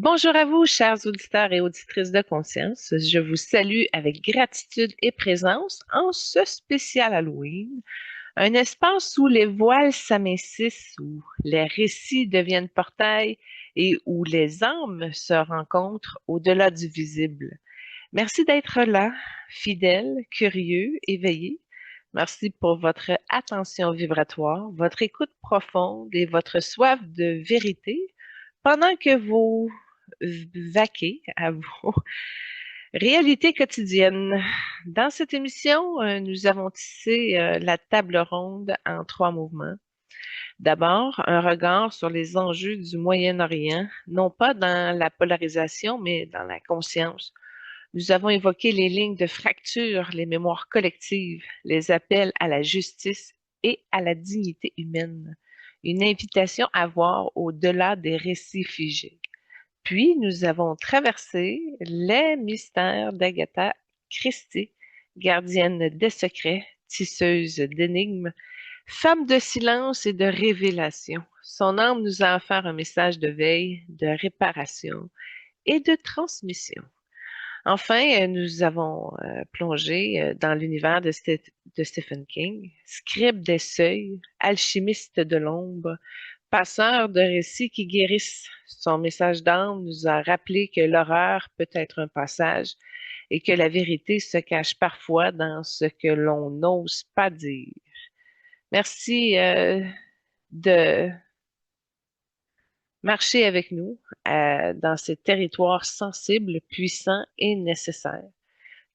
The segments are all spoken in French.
Bonjour à vous, chers auditeurs et auditrices de conscience. Je vous salue avec gratitude et présence en ce spécial Halloween, un espace où les voiles s'amincissent, où les récits deviennent portails et où les âmes se rencontrent au-delà du visible. Merci d'être là, fidèles, curieux, éveillés. Merci pour votre attention vibratoire, votre écoute profonde et votre soif de vérité pendant que vous vaquez à vos réalités quotidiennes. Dans cette émission, nous avons tissé la table ronde en trois mouvements. D'abord, un regard sur les enjeux du Moyen-Orient, non pas dans la polarisation, mais dans la conscience. Nous avons évoqué les lignes de fracture, les mémoires collectives, les appels à la justice et à la dignité humaine. Une invitation à voir au-delà des récits figés. Puis, nous avons traversé les mystères d'Agatha Christie, gardienne des secrets, tisseuse d'énigmes, femme de silence et de révélation. Son âme nous a offert un message de veille, de réparation et de transmission. Enfin, nous avons plongé dans l'univers de Stephen King, scribe des seuils, alchimiste de l'ombre, passeur de récits qui guérissent. Son message d'âme nous a rappelé que l'horreur peut être un passage et que la vérité se cache parfois dans ce que l'on n'ose pas dire. Merci de marcher avec nous dans ces territoires sensibles, puissants et nécessaires.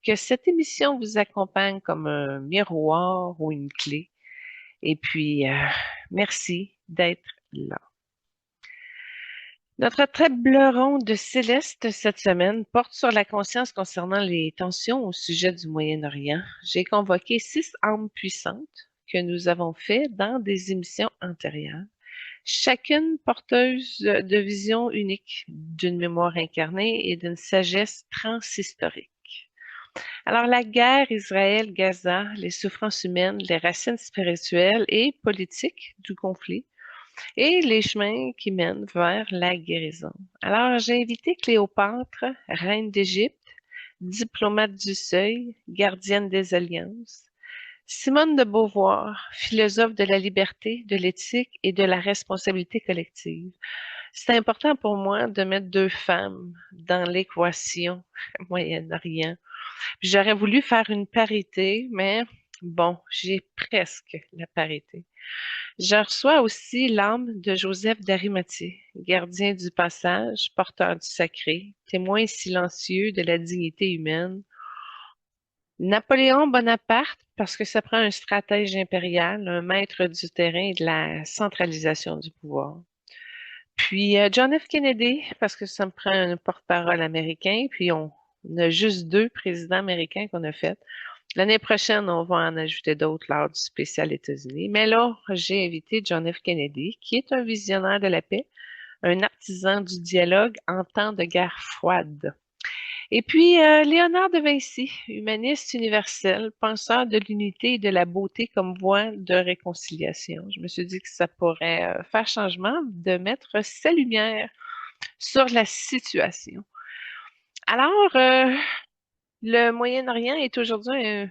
Que cette émission vous accompagne comme un miroir ou une clé. Et puis, merci d'être là. Notre table ronde céleste cette semaine porte sur la conscience concernant les tensions au sujet du Moyen-Orient. J'ai convoqué 6 âmes puissantes que nous avons fait dans des émissions antérieures, chacune porteuse de vision unique, d'une mémoire incarnée et d'une sagesse transhistorique. Alors, la guerre Israël-Gaza, les souffrances humaines, les racines spirituelles et politiques du conflit et les chemins qui mènent vers la guérison. Alors, j'ai invité Cléopâtre, reine d'Égypte, diplomate du seuil, gardienne des alliances, Simone de Beauvoir, philosophe de la liberté, de l'éthique et de la responsabilité collective. C'est important pour moi de mettre deux femmes dans l'équation Moyen-Orient. J'aurais voulu faire une parité, mais bon, j'ai presque la parité. Je reçois aussi l'âme de Joseph d'Arimathie, gardien du passage, porteur du sacré, témoin silencieux de la dignité humaine. Napoléon Bonaparte, parce que ça prend un stratège impérial, un maître du terrain et de la centralisation du pouvoir. Puis John F. Kennedy, parce que ça me prend un porte-parole américain, puis on a juste deux présidents américains qu'on a fait. L'année prochaine, on va en ajouter d'autres lors du spécial États-Unis. Mais là, j'ai invité John F. Kennedy, qui est un visionnaire de la paix, un artisan du dialogue en temps de guerre froide. Et puis, Léonard de Vinci, humaniste universel, penseur de l'unité et de la beauté comme voie de réconciliation. Je me suis dit que ça pourrait faire changement de mettre sa lumière sur la situation. Alors, le Moyen-Orient est aujourd'hui un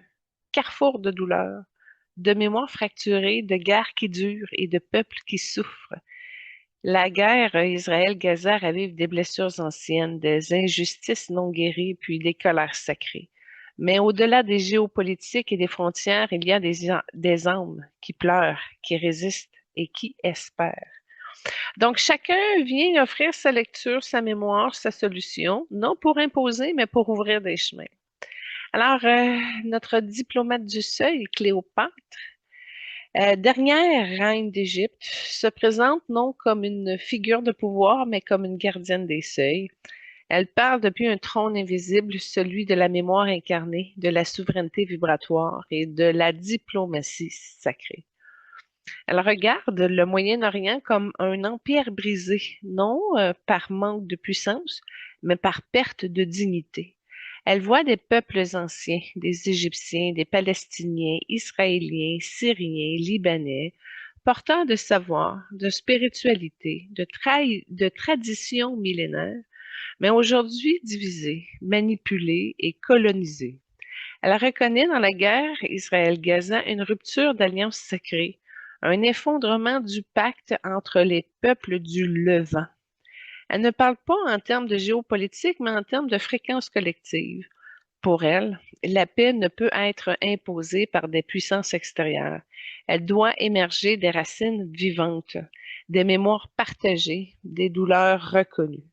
carrefour de douleurs, de mémoires fracturées, de guerres qui durent et de peuples qui souffrent. La guerre Israël-Gaza ravive des blessures anciennes, des injustices non guéries, puis des colères sacrées. Mais au-delà des géopolitiques et des frontières, il y a des âmes qui pleurent, qui résistent et qui espèrent. Donc, chacun vient offrir sa lecture, sa mémoire, sa solution, non pour imposer, mais pour ouvrir des chemins. Alors, notre diplomate du seuil, Cléopâtre, dernière reine d'Égypte, se présente non comme une figure de pouvoir, mais comme une gardienne des seuils. Elle parle depuis un trône invisible, celui de la mémoire incarnée, de la souveraineté vibratoire et de la diplomatie sacrée. Elle regarde le Moyen-Orient comme un empire brisé, non par manque de puissance, mais par perte de dignité. Elle voit des peuples anciens, des Égyptiens, des Palestiniens, Israéliens, Syriens, Libanais, porteurs de savoir, de spiritualité, de traditions millénaires, mais aujourd'hui divisée, manipulée et colonisée. Elle reconnaît dans la guerre Israël-Gaza une rupture d'alliance sacrée, un effondrement du pacte entre les peuples du Levant. Elle ne parle pas en termes de géopolitique, mais en termes de fréquence collective. Pour elle, la paix ne peut être imposée par des puissances extérieures. Elle doit émerger des racines vivantes, des mémoires partagées, des douleurs reconnues.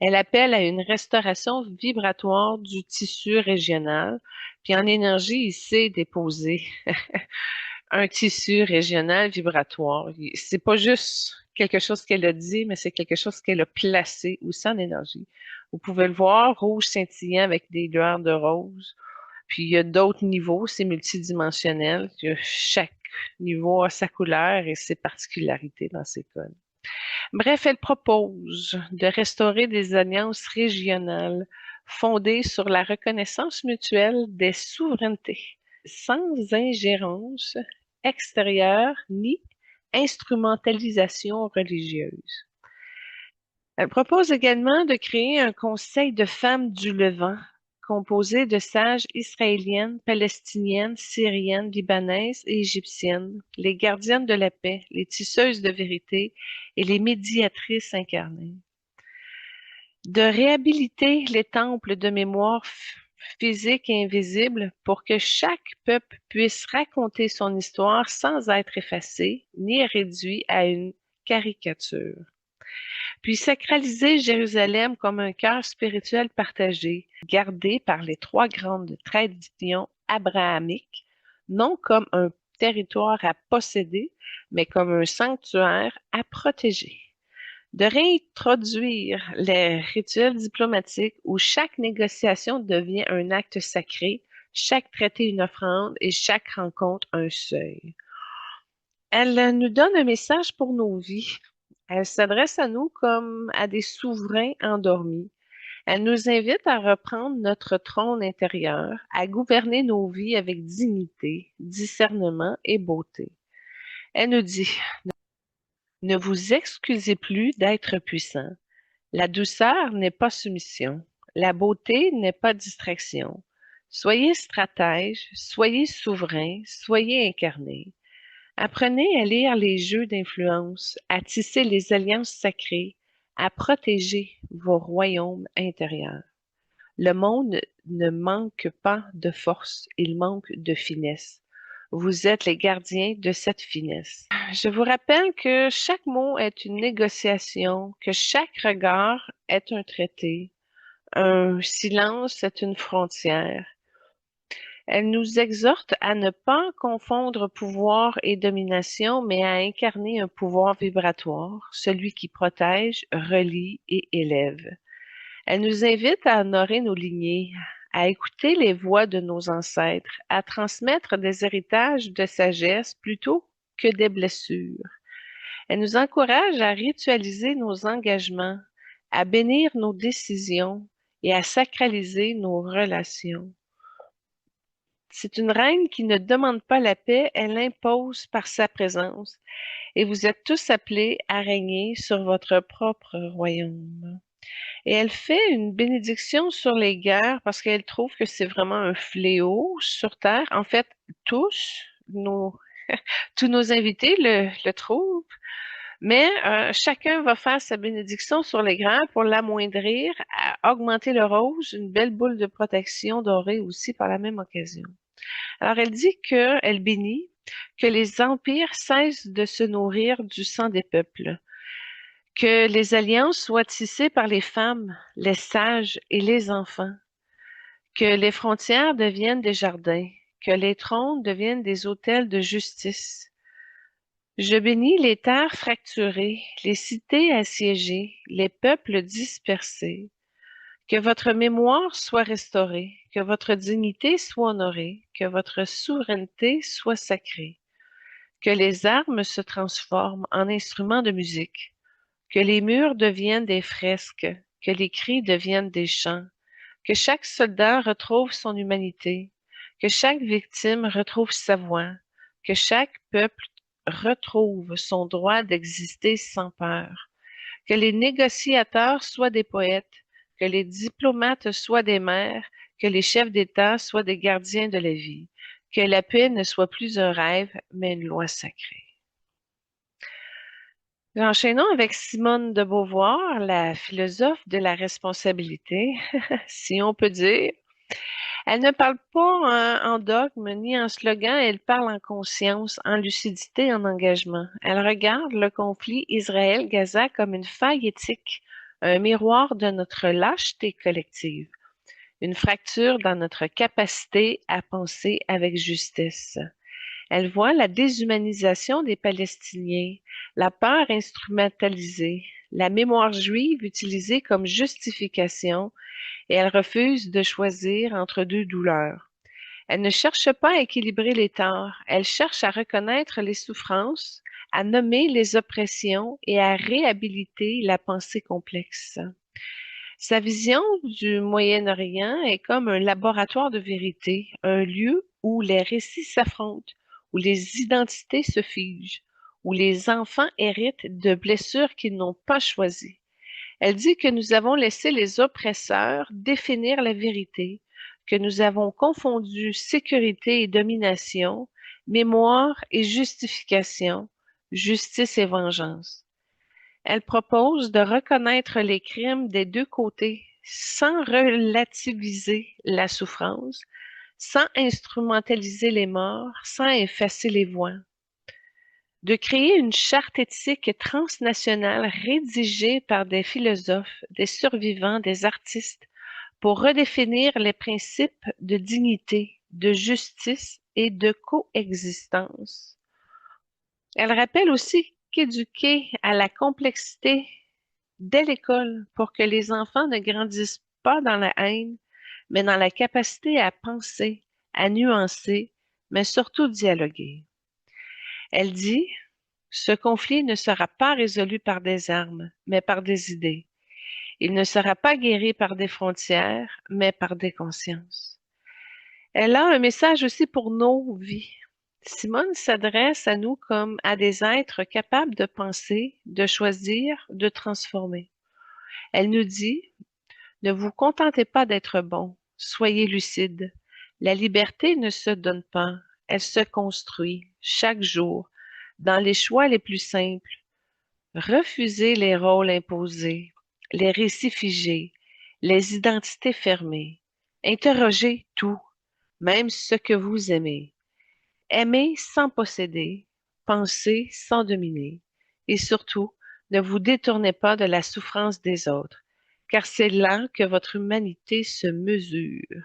Elle appelle à une restauration vibratoire du tissu régional, puis en énergie, il s'est déposé un tissu régional vibratoire. C'est pas juste quelque chose qu'elle a dit, mais c'est quelque chose qu'elle a placé aussi en énergie. Vous pouvez le voir, rouge scintillant avec des lueurs de rose. Puis il y a d'autres niveaux, c'est multidimensionnel. Chaque niveau a sa couleur et ses particularités dans ces codes. Bref, elle propose de restaurer des alliances régionales fondées sur la reconnaissance mutuelle des souverainetés, sans ingérence extérieure ni instrumentalisation religieuse. Elle propose également de créer un conseil de femmes du Levant composé de sages israéliennes, palestiniennes, syriennes, libanaises et égyptiennes, les gardiennes de la paix, les tisseuses de vérité et les médiatrices incarnées. De réhabiliter les temples de mémoire physique et invisible pour que chaque peuple puisse raconter son histoire sans être effacé ni réduit à une caricature. Puis sacraliser Jérusalem comme un cœur spirituel partagé, gardé par les trois grandes traditions abrahamiques, non comme un territoire à posséder, mais comme un sanctuaire à protéger. De réintroduire les rituels diplomatiques où chaque négociation devient un acte sacré, chaque traité une offrande et chaque rencontre un seuil. Elle nous donne un message pour nos vies. Elle s'adresse à nous comme à des souverains endormis. Elle nous invite à reprendre notre trône intérieur, à gouverner nos vies avec dignité, discernement et beauté. Elle nous dit, ne vous excusez plus d'être puissant. La douceur n'est pas soumission. La beauté n'est pas distraction. Soyez stratège, soyez souverain, soyez incarné. Apprenez à lire les jeux d'influence, à tisser les alliances sacrées, à protéger vos royaumes intérieurs. Le monde ne manque pas de force, il manque de finesse. Vous êtes les gardiens de cette finesse. Je vous rappelle que chaque mot est une négociation, que chaque regard est un traité, un silence est une frontière. Elle nous exhorte à ne pas confondre pouvoir et domination, mais à incarner un pouvoir vibratoire, celui qui protège, relie et élève. Elle nous invite à honorer nos lignées, à écouter les voix de nos ancêtres, à transmettre des héritages de sagesse plutôt que des blessures. Elle nous encourage à ritualiser nos engagements, à bénir nos décisions et à sacraliser nos relations. C'est une reine qui ne demande pas la paix, elle l'impose par sa présence. Et vous êtes tous appelés à régner sur votre propre royaume. Et elle fait une bénédiction sur les guerres parce qu'elle trouve que c'est vraiment un fléau sur Terre. En fait, tous tous nos invités le trouvent. Mais chacun va faire sa bénédiction sur les guerres pour l'amoindrir, à augmenter le rose, une belle boule de protection dorée aussi par la même occasion. Alors, elle dit qu'elle bénit que les empires cessent de se nourrir du sang des peuples, que les alliances soient tissées par les femmes, les sages et les enfants, que les frontières deviennent des jardins, que les trônes deviennent des hôtels de justice. Je bénis les terres fracturées, les cités assiégées, les peuples dispersés. Que votre mémoire soit restaurée, que votre dignité soit honorée, que votre souveraineté soit sacrée, que les armes se transforment en instruments de musique, que les murs deviennent des fresques, que les cris deviennent des chants, que chaque soldat retrouve son humanité, que chaque victime retrouve sa voix, que chaque peuple retrouve son droit d'exister sans peur, que les négociateurs soient des poètes, que les diplomates soient des mères, que les chefs d'État soient des gardiens de la vie, que la paix ne soit plus un rêve, mais une loi sacrée. Enchaînons avec Simone de Beauvoir, la philosophe de la responsabilité, si on peut dire. Elle ne parle pas en dogme ni en slogan, elle parle en conscience, en lucidité, en engagement. Elle regarde le conflit Israël-Gaza comme une faille éthique, un miroir de notre lâcheté collective, une fracture dans notre capacité à penser avec justice. Elle voit la déshumanisation des Palestiniens, la peur instrumentalisée, la mémoire juive utilisée comme justification, et elle refuse de choisir entre deux douleurs. Elle ne cherche pas à équilibrer les torts, elle cherche à reconnaître les souffrances, à nommer les oppressions et à réhabiliter la pensée complexe. Sa vision du Moyen-Orient est comme un laboratoire de vérité, un lieu où les récits s'affrontent, où les identités se figent, où les enfants héritent de blessures qu'ils n'ont pas choisies. Elle dit que nous avons laissé les oppresseurs définir la vérité, que nous avons confondu sécurité et domination, mémoire et justification, justice et vengeance. Elle propose de reconnaître les crimes des deux côtés sans relativiser la souffrance, sans instrumentaliser les morts, sans effacer les voix. De créer une charte éthique transnationale rédigée par des philosophes, des survivants, des artistes, pour redéfinir les principes de dignité, de justice et de coexistence. Elle rappelle aussi qu'éduquer à la complexité dès l'école pour que les enfants ne grandissent pas dans la haine, mais dans la capacité à penser, à nuancer, mais surtout dialoguer. Elle dit, ce conflit ne sera pas résolu par des armes, mais par des idées. Il ne sera pas guéri par des frontières, mais par des consciences. Elle a un message aussi pour nos vies. Simone s'adresse à nous comme à des êtres capables de penser, de choisir, de transformer. Elle nous dit, ne vous contentez pas d'être bon, soyez lucide. La liberté ne se donne pas, elle se construit chaque jour dans les choix les plus simples. Refusez les rôles imposés, les récits figés, les identités fermées. Interrogez tout, même ce que vous aimez. Aimez sans posséder, pensez sans dominer. Et surtout, ne vous détournez pas de la souffrance des autres, car c'est là que votre humanité se mesure.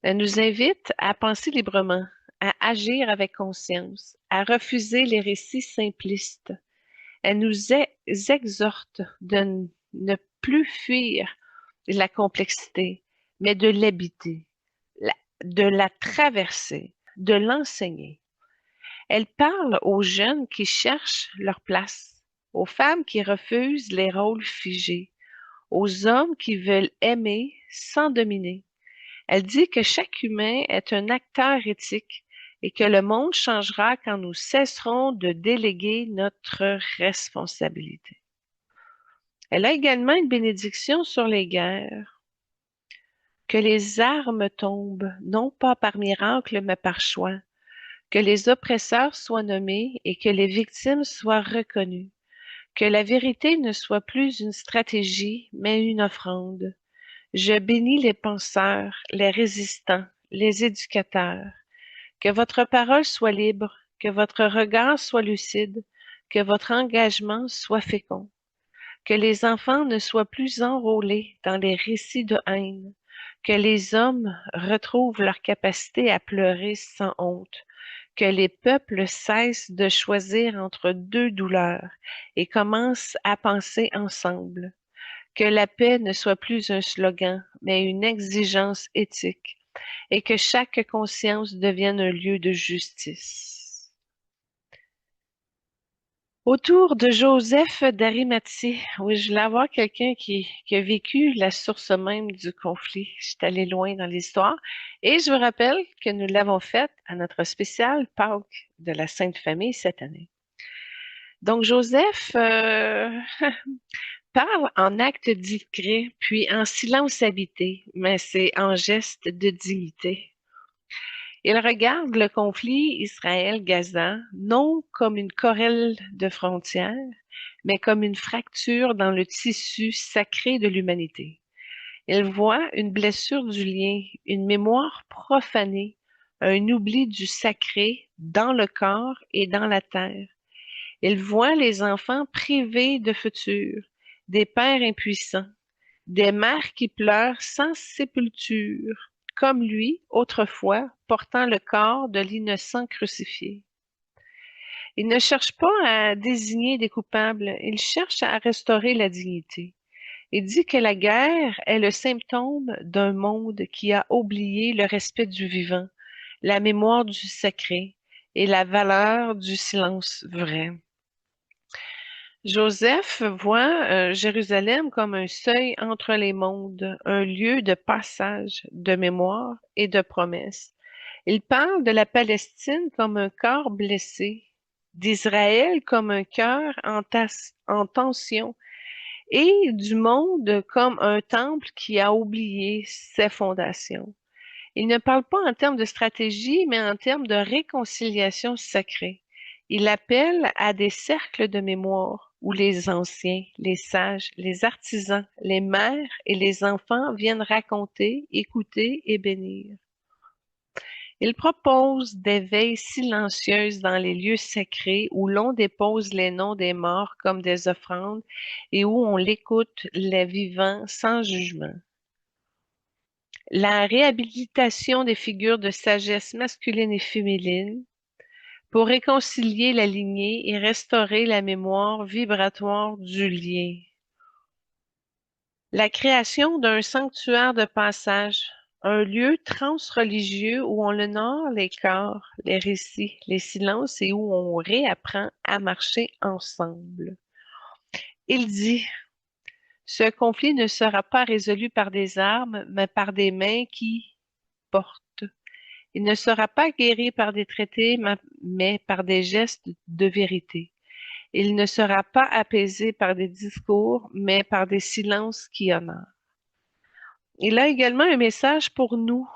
Elle nous invite à penser librement, à agir avec conscience, à refuser les récits simplistes. Elle nous exhorte de ne plus fuir la complexité, mais de l'habiter, de la traverser, de l'enseigner. Elle parle aux jeunes qui cherchent leur place, aux femmes qui refusent les rôles figés, aux hommes qui veulent aimer sans dominer. Elle dit que chaque humain est un acteur éthique et que le monde changera quand nous cesserons de déléguer notre responsabilité. Elle a également une bénédiction sur les guerres. Que les armes tombent, non pas par miracle, mais par choix. Que les oppresseurs soient nommés et que les victimes soient reconnues. Que la vérité ne soit plus une stratégie, mais une offrande. Je bénis les penseurs, les résistants, les éducateurs. Que votre parole soit libre, que votre regard soit lucide, que votre engagement soit fécond. Que les enfants ne soient plus enrôlés dans les récits de haine. Que les hommes retrouvent leur capacité à pleurer sans honte. Que les peuples cessent de choisir entre deux douleurs et commencent à penser ensemble. Que la paix ne soit plus un slogan, mais une exigence éthique, et que chaque conscience devienne un lieu de justice. Autour de Joseph d'Arimathie, oui, je voulais avoir quelqu'un qui a vécu la source même du conflit. Je suis allée loin dans l'histoire. Et je vous rappelle que nous l'avons fait à notre spécial Pâques de la Sainte Famille cette année. Donc, Joseph, Parle en acte discret, puis en silence habité, mais c'est en geste de dignité. Il regarde le conflit Israël-Gaza non comme une querelle de frontières, mais comme une fracture dans le tissu sacré de l'humanité. Il voit une blessure du lien, une mémoire profanée, un oubli du sacré dans le corps et dans la terre. Il voit les enfants privés de futur, des pères impuissants, des mères qui pleurent sans sépulture, comme lui, autrefois, portant le corps de l'innocent crucifié. Il ne cherche pas à désigner des coupables, il cherche à restaurer la dignité. Il dit que la guerre est le symptôme d'un monde qui a oublié le respect du vivant, la mémoire du sacré et la valeur du silence vrai. Joseph voit Jérusalem comme un seuil entre les mondes, un lieu de passage, de mémoire et de promesse. Il parle de la Palestine comme un corps blessé, d'Israël comme un cœur en tension et du monde comme un temple qui a oublié ses fondations. Il ne parle pas en termes de stratégie, mais en termes de réconciliation sacrée. Il appelle à des cercles de mémoire où les anciens, les sages, les artisans, les mères et les enfants viennent raconter, écouter et bénir. Il propose des veilles silencieuses dans les lieux sacrés où l'on dépose les noms des morts comme des offrandes et où on l'écoute les vivants sans jugement. La réhabilitation des figures de sagesse masculine et féminine pour réconcilier la lignée et restaurer la mémoire vibratoire du lien. La création d'un sanctuaire de passage, un lieu transreligieux où on honore les corps, les récits, les silences et où on réapprend à marcher ensemble. Il dit, ce conflit ne sera pas résolu par des armes, mais par des mains qui portent. Il ne sera pas guéri par des traités, mais par des gestes de vérité. Il ne sera pas apaisé par des discours, mais par des silences qui honorent. Il a également un message pour nous.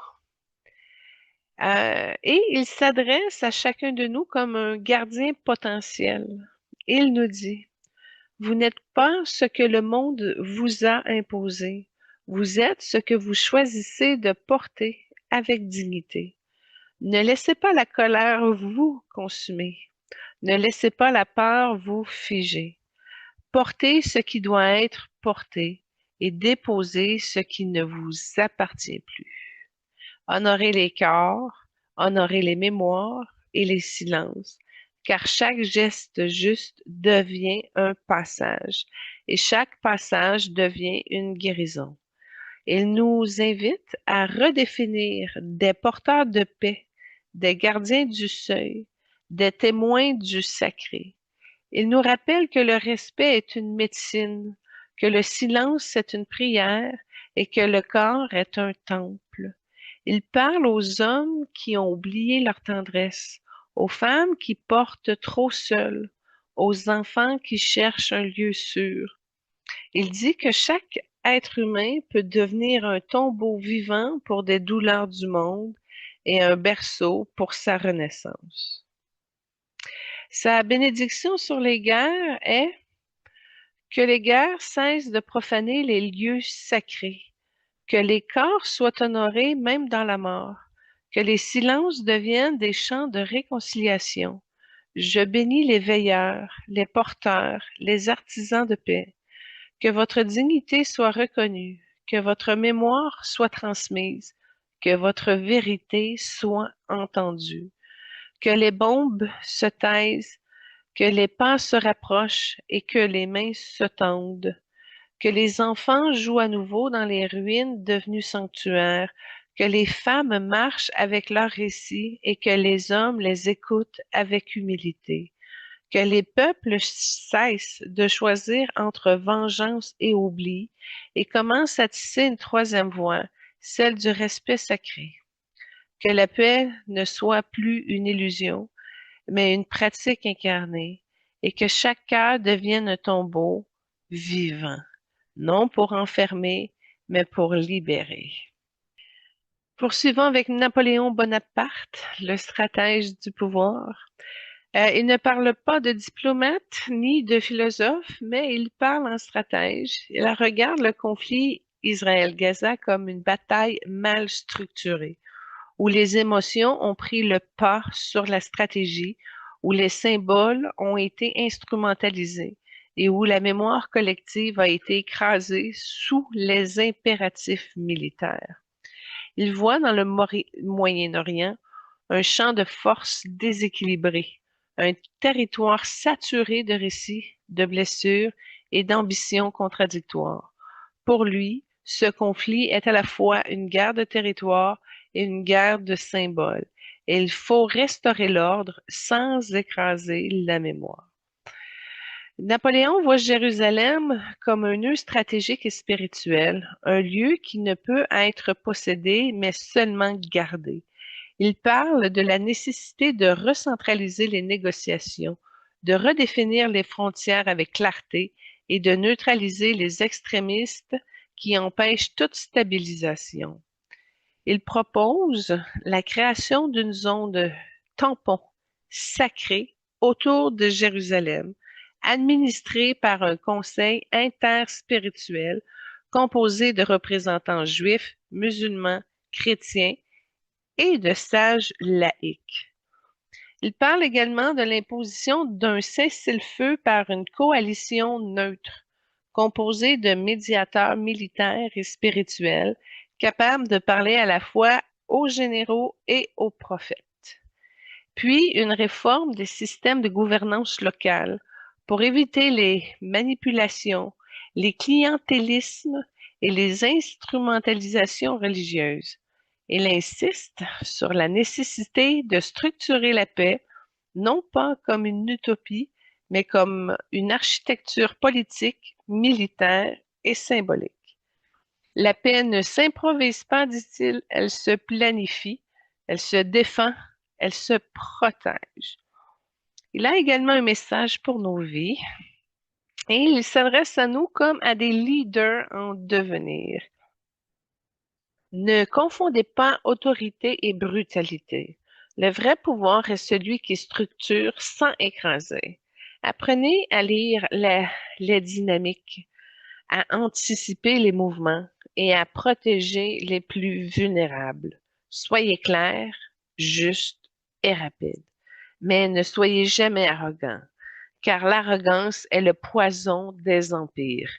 Et il s'adresse à chacun de nous comme un gardien potentiel. Il nous dit, vous n'êtes pas ce que le monde vous a imposé. Vous êtes ce que vous choisissez de porter avec dignité. Ne laissez pas la colère vous consumer. Ne laissez pas la peur vous figer. Portez ce qui doit être porté et déposez ce qui ne vous appartient plus. Honorez les corps, honorez les mémoires et les silences, car chaque geste juste devient un passage et chaque passage devient une guérison. Il nous invite à redéfinir des porteurs de paix, des gardiens du seuil, des témoins du sacré. Il nous rappelle que le respect est une médecine, que le silence est une prière et que le corps est un temple. Il parle aux hommes qui ont oublié leur tendresse, aux femmes qui portent trop seules, aux enfants qui cherchent un lieu sûr. Il dit que chaque être humain peut devenir un tombeau vivant pour des douleurs du monde et un berceau pour sa renaissance. Sa bénédiction sur les guerres est que les guerres cessent de profaner les lieux sacrés, que les corps soient honorés même dans la mort, que les silences deviennent des chants de réconciliation. Je bénis les veilleurs, les porteurs, les artisans de paix. Que votre dignité soit reconnue, que votre mémoire soit transmise, que votre vérité soit entendue, que les bombes se taisent, que les pas se rapprochent et que les mains se tendent, que les enfants jouent à nouveau dans les ruines devenues sanctuaires, que les femmes marchent avec leurs récits et que les hommes les écoutent avec humilité, que les peuples cessent de choisir entre vengeance et oubli et commencent à tisser une troisième voie, celle du respect sacré, que la paix ne soit plus une illusion, mais une pratique incarnée, et que chaque cœur devienne un tombeau vivant, non pour enfermer, mais pour libérer. Poursuivons avec Napoléon Bonaparte, le stratège du pouvoir. Il ne parle pas de diplomate ni de philosophe, mais il parle en stratège. Il regarde le conflit Israël-Gaza comme une bataille mal structurée, où les émotions ont pris le pas sur la stratégie, où les symboles ont été instrumentalisés et où la mémoire collective a été écrasée sous les impératifs militaires. Il voit dans le Moyen-Orient un champ de force déséquilibré, un territoire saturé de récits, de blessures et d'ambitions contradictoires. Pour lui, ce conflit est à la fois une guerre de territoire et une guerre de symboles, et il faut restaurer l'ordre sans écraser la mémoire. Napoléon voit Jérusalem comme un nœud stratégique et spirituel, un lieu qui ne peut être possédé, mais seulement gardé. Il parle de la nécessité de recentraliser les négociations, de redéfinir les frontières avec clarté et de neutraliser les extrémistes qui empêchent toute stabilisation. Il propose la création d'une zone de tampon sacrée autour de Jérusalem, administrée par un conseil interspirituel composé de représentants juifs, musulmans, chrétiens et de sages laïcs. Il parle également de l'imposition d'un cessez-le-feu par une coalition neutre, composée de médiateurs militaires et spirituels, capables de parler à la fois aux généraux et aux prophètes. Puis une réforme des systèmes de gouvernance locale pour éviter les manipulations, les clientélismes et les instrumentalisations religieuses. Il insiste sur la nécessité de structurer la paix, non pas comme une utopie, mais comme une architecture politique, militaire et symbolique. La paix ne s'improvise pas, dit-il, elle se planifie, elle se défend, elle se protège. Il a également un message pour nos vies et il s'adresse à nous comme à des leaders en devenir. Ne confondez pas autorité et brutalité. Le vrai pouvoir est celui qui structure sans écraser. Apprenez à lire les dynamiques, à anticiper les mouvements et à protéger les plus vulnérables. Soyez clair, juste et rapide. Mais ne soyez jamais arrogant, car l'arrogance est le poison des empires.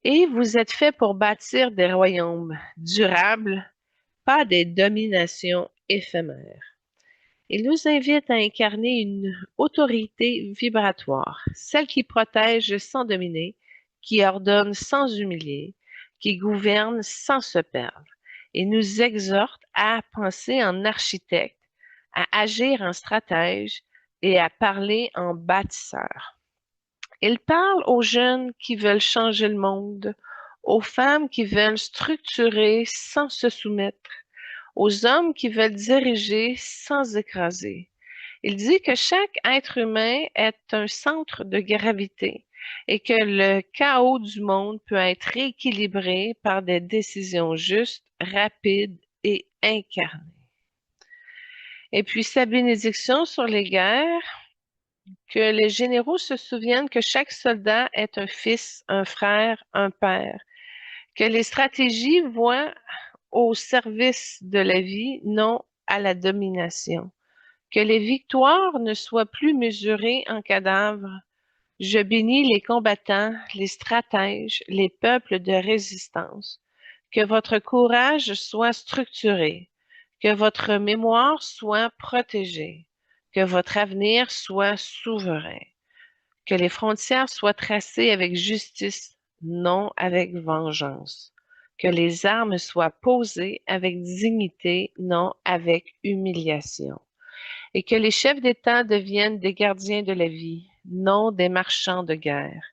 Et vous êtes fait pour bâtir des royaumes durables, pas des dominations éphémères. Il nous invite à incarner une autorité vibratoire, celle qui protège sans dominer, qui ordonne sans humilier, qui gouverne sans se perdre, et nous exhorte à penser en architecte, à agir en stratège et à parler en bâtisseur. Il parle aux jeunes qui veulent changer le monde, aux femmes qui veulent structurer sans se soumettre, aux hommes qui veulent diriger sans écraser. Il dit que chaque être humain est un centre de gravité et que le chaos du monde peut être rééquilibré par des décisions justes, rapides et incarnées. Et puis sa bénédiction sur les guerres, que les généraux se souviennent que chaque soldat est un fils, un frère, un père, que les stratégies voient au service de la vie, non à la domination, que les victoires ne soient plus mesurées en cadavres. Je bénis les combattants, les stratèges, les peuples de résistance. Que votre courage soit structuré, que votre mémoire soit protégée, que votre avenir soit souverain, que les frontières soient tracées avec justice, non avec vengeance, que les armes soient posées avec dignité, non avec humiliation, et que les chefs d'État deviennent des gardiens de la vie, non des marchands de guerre,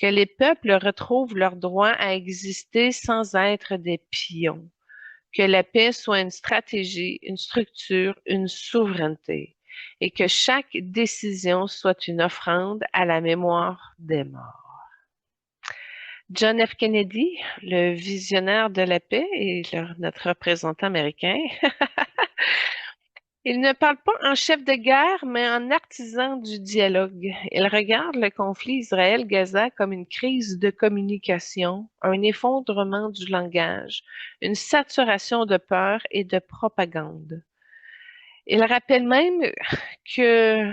que les peuples retrouvent leur droit à exister sans être des pions, que la paix soit une stratégie, une structure, une souveraineté, et que chaque décision soit une offrande à la mémoire des morts. John F. Kennedy, le visionnaire de la paix et notre représentant américain, il ne parle pas en chef de guerre, mais en artisan du dialogue. Il regarde le conflit Israël-Gaza comme une crise de communication, un effondrement du langage, une saturation de peur et de propagande. Il rappelle même que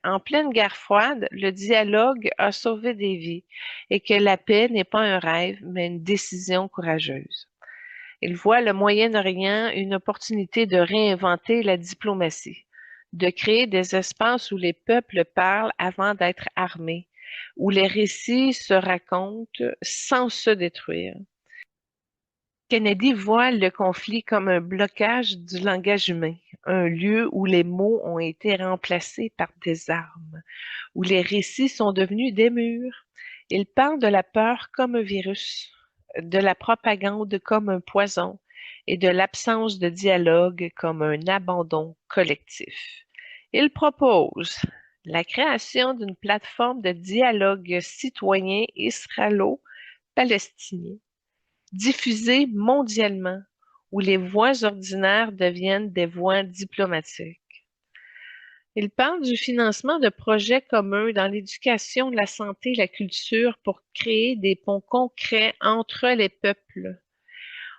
en pleine guerre froide, le dialogue a sauvé des vies et que la paix n'est pas un rêve, mais une décision courageuse. Il voit le Moyen-Orient une opportunité de réinventer la diplomatie, de créer des espaces où les peuples parlent avant d'être armés, où les récits se racontent sans se détruire. Kennedy voit le conflit comme un blocage du langage humain, un lieu où les mots ont été remplacés par des armes, où les récits sont devenus des murs. Il parle de la peur comme un virus, de la propagande comme un poison et de l'absence de dialogue comme un abandon collectif. Il propose la création d'une plateforme de dialogue citoyen israélo-palestinien diffusée mondialement, où les voix ordinaires deviennent des voix diplomatiques. Il parle du financement de projets communs dans l'éducation, la santé, la culture pour créer des ponts concrets entre les peuples.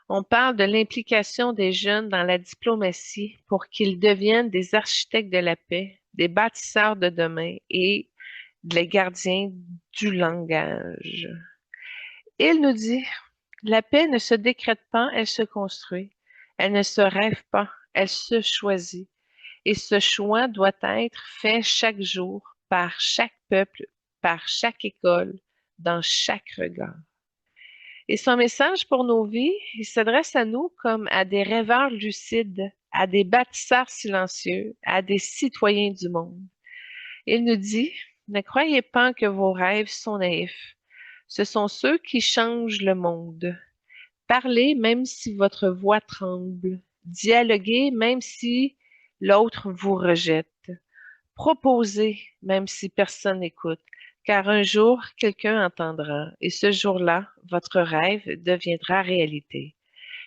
On parle de l'implication des jeunes dans la diplomatie pour qu'ils deviennent des architectes de la paix, des bâtisseurs de demain et les gardiens du langage. Il nous dit, la paix ne se décrète pas, elle se construit. Elle ne se rêve pas, elle se choisit. Et ce choix doit être fait chaque jour, par chaque peuple, par chaque école, dans chaque regard. Et son message pour nos vies, il s'adresse à nous comme à des rêveurs lucides, à des bâtisseurs silencieux, à des citoyens du monde. Il nous dit, ne croyez pas que vos rêves sont naïfs. Ce sont ceux qui changent le monde. Parlez même si votre voix tremble. Dialoguez même si l'autre vous rejette. Proposez même si personne n'écoute, car un jour quelqu'un entendra et ce jour-là, votre rêve deviendra réalité.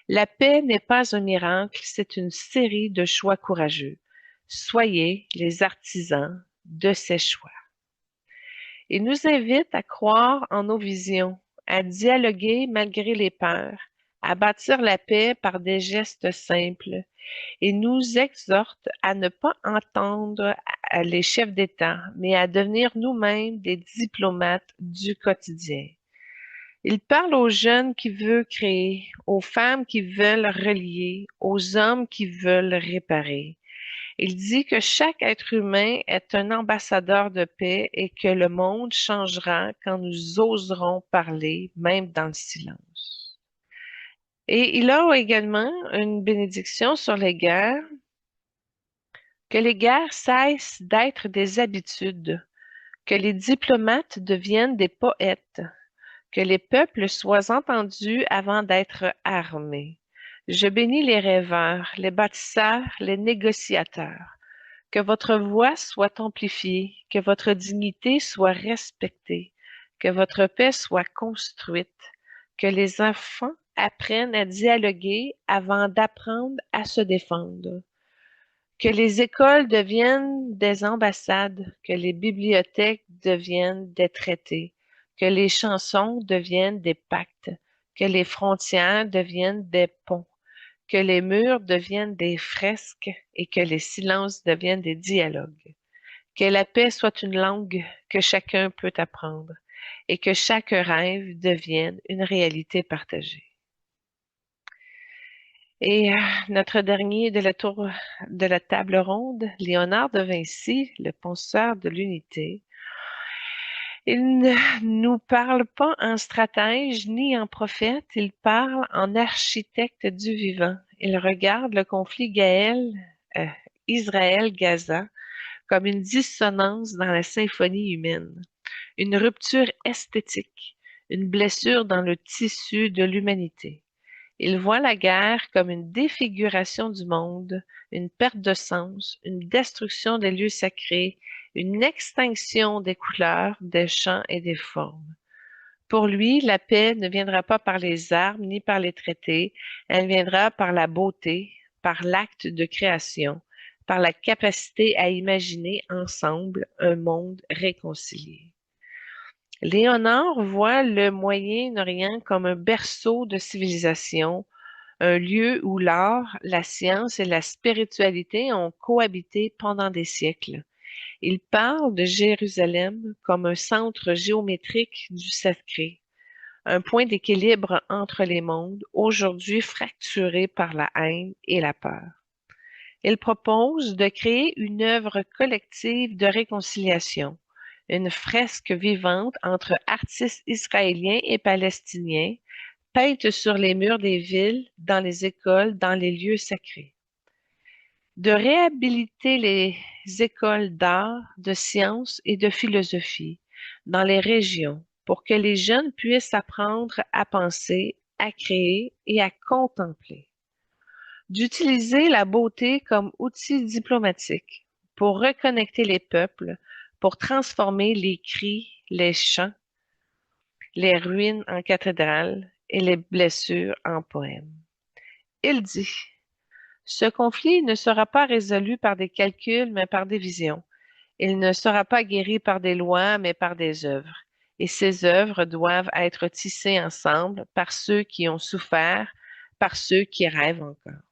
La paix n'est pas un miracle, c'est une série de choix courageux. Soyez les artisans de ces choix. Il nous invite à croire en nos visions, à dialoguer malgré les peurs, à bâtir la paix par des gestes simples et nous exhorte à ne pas entendre les chefs d'État, mais à devenir nous-mêmes des diplomates du quotidien. Il parle aux jeunes qui veulent créer, aux femmes qui veulent relier, aux hommes qui veulent réparer. Il dit que chaque être humain est un ambassadeur de paix et que le monde changera quand nous oserons parler, même dans le silence. Et il a également une bénédiction sur les guerres, que les guerres cessent d'être des habitudes, que les diplomates deviennent des poètes, que les peuples soient entendus avant d'être armés. Je bénis les rêveurs, les bâtisseurs, les négociateurs. Que votre voix soit amplifiée, que votre dignité soit respectée, que votre paix soit construite, que les enfants apprennent à dialoguer avant d'apprendre à se défendre, que les écoles deviennent des ambassades, que les bibliothèques deviennent des traités, que les chansons deviennent des pactes, que les frontières deviennent des ponts, que les murs deviennent des fresques et que les silences deviennent des dialogues. Que la paix soit une langue que chacun peut apprendre et que chaque rêve devienne une réalité partagée. Et notre dernier de la tour de la table ronde, Léonard de Vinci, le penseur de l'unité. Il ne nous parle pas en stratège ni en prophète, il parle en architecte du vivant. Il regarde le conflit euh, Israël-Gaza comme une dissonance dans la symphonie humaine, une rupture esthétique, une blessure dans le tissu de l'humanité. Il voit la guerre comme une défiguration du monde, une perte de sens, une destruction des lieux sacrés, une extinction des couleurs, des chants et des formes. Pour lui, la paix ne viendra pas par les armes ni par les traités, elle viendra par la beauté, par l'acte de création, par la capacité à imaginer ensemble un monde réconcilié. Léonard voit le Moyen-Orient comme un berceau de civilisation, un lieu où l'art, la science et la spiritualité ont cohabité pendant des siècles. Il parle de Jérusalem comme un centre géométrique du sacré, un point d'équilibre entre les mondes, aujourd'hui fracturé par la haine et la peur. Il propose de créer une œuvre collective de réconciliation, une fresque vivante entre artistes israéliens et palestiniens, peinte sur les murs des villes, dans les écoles, dans les lieux sacrés. De réhabiliter les écoles d'art, de sciences et de philosophie dans les régions pour que les jeunes puissent apprendre à penser, à créer et à contempler. D'utiliser la beauté comme outil diplomatique pour reconnecter les peuples, pour transformer les cris, les chants, les ruines en cathédrales et les blessures en poèmes. Il dit: ce conflit ne sera pas résolu par des calculs, mais par des visions. Il ne sera pas guéri par des lois, mais par des œuvres. Et ces œuvres doivent être tissées ensemble par ceux qui ont souffert, par ceux qui rêvent encore.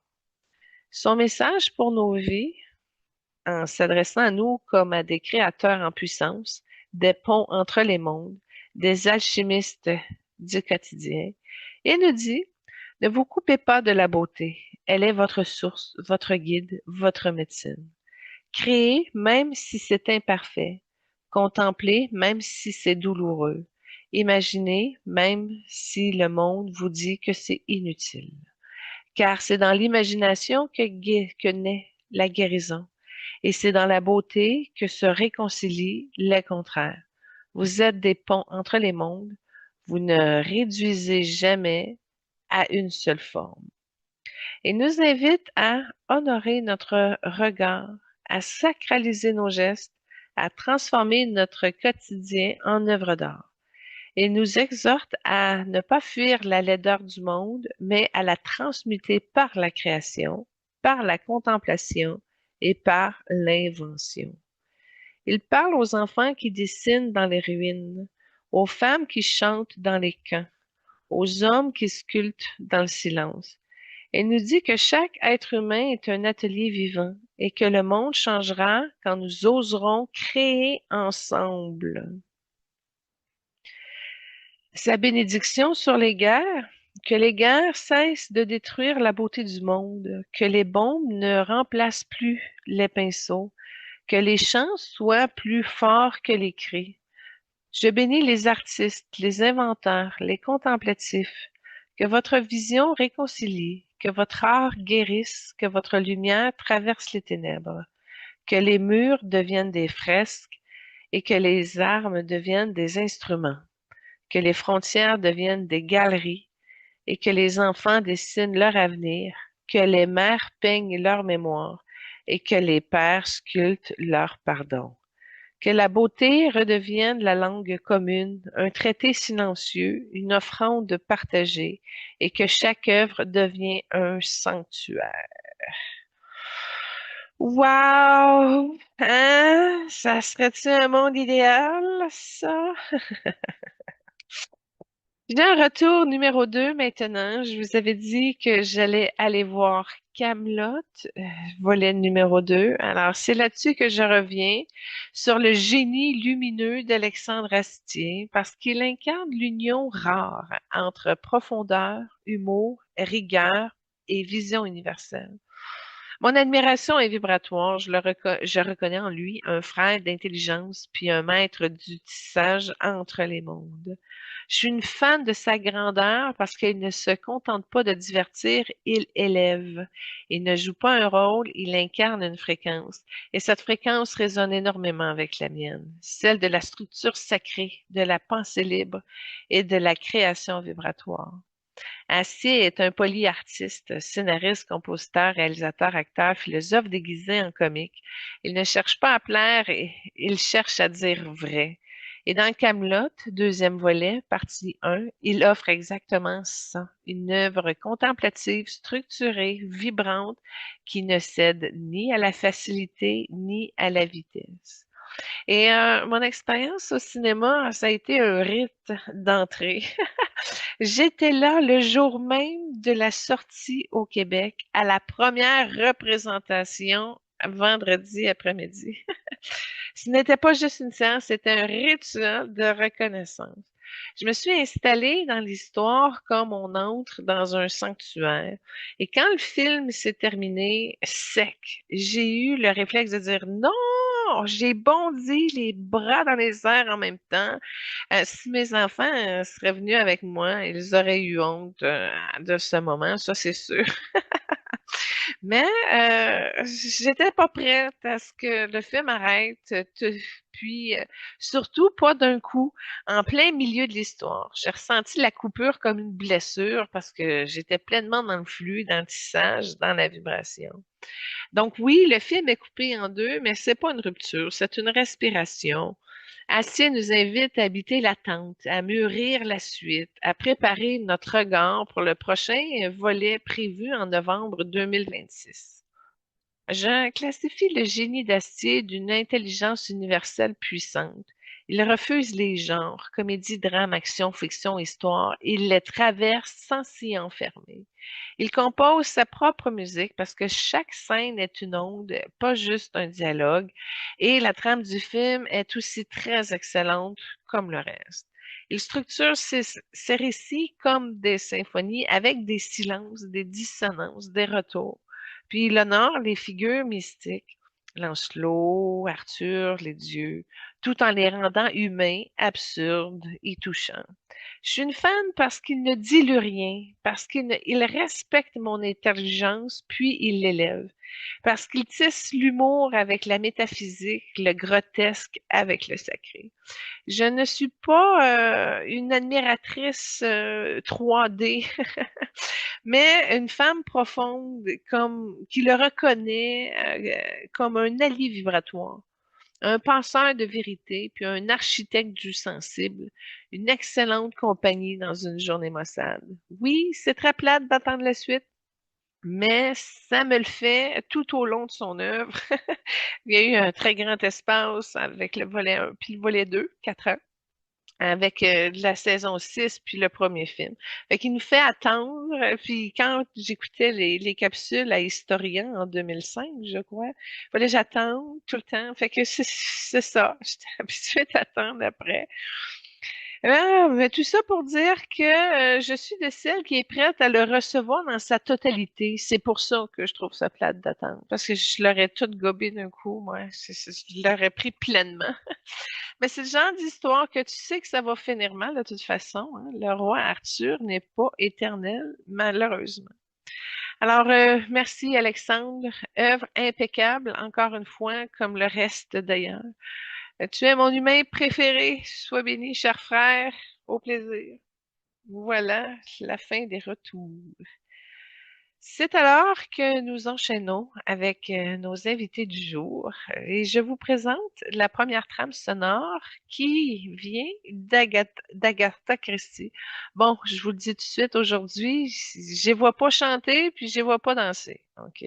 Son message pour nos vies, en s'adressant à nous comme à des créateurs en puissance, des ponts entre les mondes, des alchimistes du quotidien, il nous dit: ne vous coupez pas de la beauté. Elle est votre source, votre guide, votre médecine. Créez même si c'est imparfait. Contemplez même si c'est douloureux. Imaginez même si le monde vous dit que c'est inutile. Car c'est dans l'imagination que naît la guérison. Et c'est dans la beauté que se réconcilient les contraires. Vous êtes des ponts entre les mondes. Vous ne réduisez jamais à une seule forme. Il nous invite à honorer notre regard, à sacraliser nos gestes, à transformer notre quotidien en œuvre d'art. Il nous exhorte à ne pas fuir la laideur du monde, mais à la transmuter par la création, par la contemplation et par l'invention. Il parle aux enfants qui dessinent dans les ruines, aux femmes qui chantent dans les camps, aux hommes qui sculptent dans le silence. Il nous dit que chaque être humain est un atelier vivant et que le monde changera quand nous oserons créer ensemble. Sa bénédiction sur les guerres: que les guerres cessent de détruire la beauté du monde, que les bombes ne remplacent plus les pinceaux, que les chants soient plus forts que les cris. Je bénis les artistes, les inventeurs, les contemplatifs, que votre vision réconcilie, que votre art guérisse, que votre lumière traverse les ténèbres, que les murs deviennent des fresques et que les armes deviennent des instruments, que les frontières deviennent des galeries et que les enfants dessinent leur avenir, que les mères peignent leur mémoire et que les pères sculptent leur pardon. Que la beauté redevienne la langue commune, un traité silencieux, une offrande partagée, et que chaque œuvre devienne un sanctuaire. Wow! Hein? Ça serait-tu un monde idéal, ça? J'ai un retour numéro 2 maintenant. Je vous avais dit que j'allais aller voir Camelot, volet numéro 2. Alors, c'est là-dessus que je reviens, sur le génie lumineux d'Alexandre Astier, parce qu'il incarne l'union rare entre profondeur, humour, rigueur et vision universelle. Mon admiration est vibratoire. Je reconnais en lui un frère d'intelligence puis un maître du tissage entre les mondes. Je suis une fan de sa grandeur parce qu'il ne se contente pas de divertir, il élève. Il ne joue pas un rôle, il incarne une fréquence. Et cette fréquence résonne énormément avec la mienne, celle de la structure sacrée, de la pensée libre et de la création vibratoire. Astier est un polyartiste, scénariste, compositeur, réalisateur, acteur, philosophe déguisé en comique. Il ne cherche pas à plaire, il cherche à dire vrai. Et dans Camelot, deuxième volet, partie 1, il offre exactement ça, une œuvre contemplative, structurée, vibrante, qui ne cède ni à la facilité ni à la vitesse. Et mon expérience au cinéma, ça a été un rite d'entrée. J'étais là le jour même de la sortie au Québec à la première représentation vendredi après-midi. Ce n'était pas juste une séance, c'était un rituel de reconnaissance. Je me suis installée dans l'histoire comme on entre dans un sanctuaire. Et quand le film s'est terminé sec, j'ai eu le réflexe de dire non, j'ai bondi les bras dans les airs en même temps. Si mes enfants seraient venus avec moi, ils auraient eu honte de ce moment, ça c'est sûr. Mais j'étais pas prête à ce que le film arrête, puis surtout pas d'un coup, en plein milieu de l'histoire. J'ai ressenti la coupure comme une blessure parce que j'étais pleinement dans le flux, dans le tissage, dans la vibration. Donc oui, le film est coupé en deux, mais c'est pas une rupture, c'est une respiration. Acier nous invite à habiter l'attente, à mûrir la suite, à préparer notre regard pour le prochain volet prévu en novembre 2026. Je classifie le génie d'Astier d'une intelligence universelle puissante. Il refuse les genres, comédie, drame, action, fiction, histoire. Il les traverse sans s'y enfermer. Il compose sa propre musique parce que chaque scène est une onde, pas juste un dialogue. Et la trame du film est aussi très excellente comme le reste. Il structure ses récits comme des symphonies avec des silences, des dissonances, des retours. Puis il honore les figures mystiques, Lancelot, Arthur, les dieux, tout en les rendant humains, absurdes et touchants. Je suis une fan parce qu'il ne dilue rien, parce il respecte mon intelligence, puis il l'élève, parce qu'il tisse l'humour avec la métaphysique, le grotesque avec le sacré. Je ne suis pas une admiratrice 3D, mais une femme profonde comme qui le reconnaît comme un allié vibratoire, un penseur de vérité, puis un architecte du sensible, une excellente compagnie dans une journée maussade. Oui, c'est très plate d'attendre la suite, mais ça me le fait tout au long de son œuvre. Il y a eu un très grand espace avec le volet 1 puis le volet 2, 4 ans, avec de la saison 6 puis le premier film. Fait qu'il nous fait attendre. Puis quand j'écoutais les capsules à Historien en 2005, je crois, fallait que j'attende tout le temps. Fait que c'est ça. J'étais habituée d'attendre après. Ah, mais tout ça pour dire que je suis de celle qui est prête à le recevoir dans sa totalité. C'est pour ça que je trouve ça plate d'attendre. Parce que je l'aurais tout gobé d'un coup, moi. Je l'aurais pris pleinement. Mais c'est le genre d'histoire que tu sais que ça va finir mal de toute façon, hein. Le roi Arthur n'est pas éternel, malheureusement. Alors, merci Alexandre. Œuvre impeccable, encore une fois, comme le reste d'ailleurs. Tu es mon humain préféré. Sois béni, cher frère. Au plaisir. Voilà la fin des retours. C'est alors que nous enchaînons avec nos invités du jour et je vous présente la première trame sonore qui vient d'Agatha Christie. Bon, je vous le dis tout de suite, aujourd'hui, je les vois pas chanter puis je les vois pas danser. OK?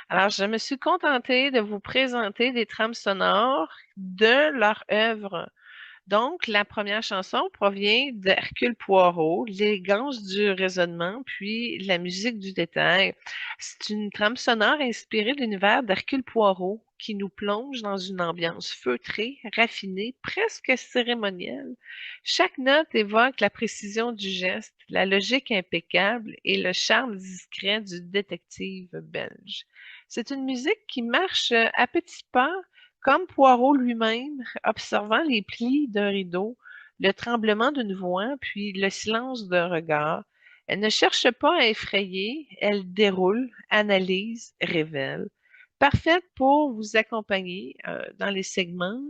Alors, je me suis contentée de vous présenter des trames sonores de leur œuvre. Donc, la première chanson provient d'Hercule Poirot, l'élégance du raisonnement, puis la musique du détail. C'est une trame sonore inspirée de l'univers d'Hercule Poirot qui nous plonge dans une ambiance feutrée, raffinée, presque cérémonielle. Chaque note évoque la précision du geste, la logique impeccable et le charme discret du détective belge. C'est une musique qui marche à petits pas comme Poirot lui-même, observant les plis d'un rideau, le tremblement d'une voix, puis le silence d'un regard, elle ne cherche pas à effrayer, elle déroule, analyse, révèle. Parfaite pour vous accompagner dans les segments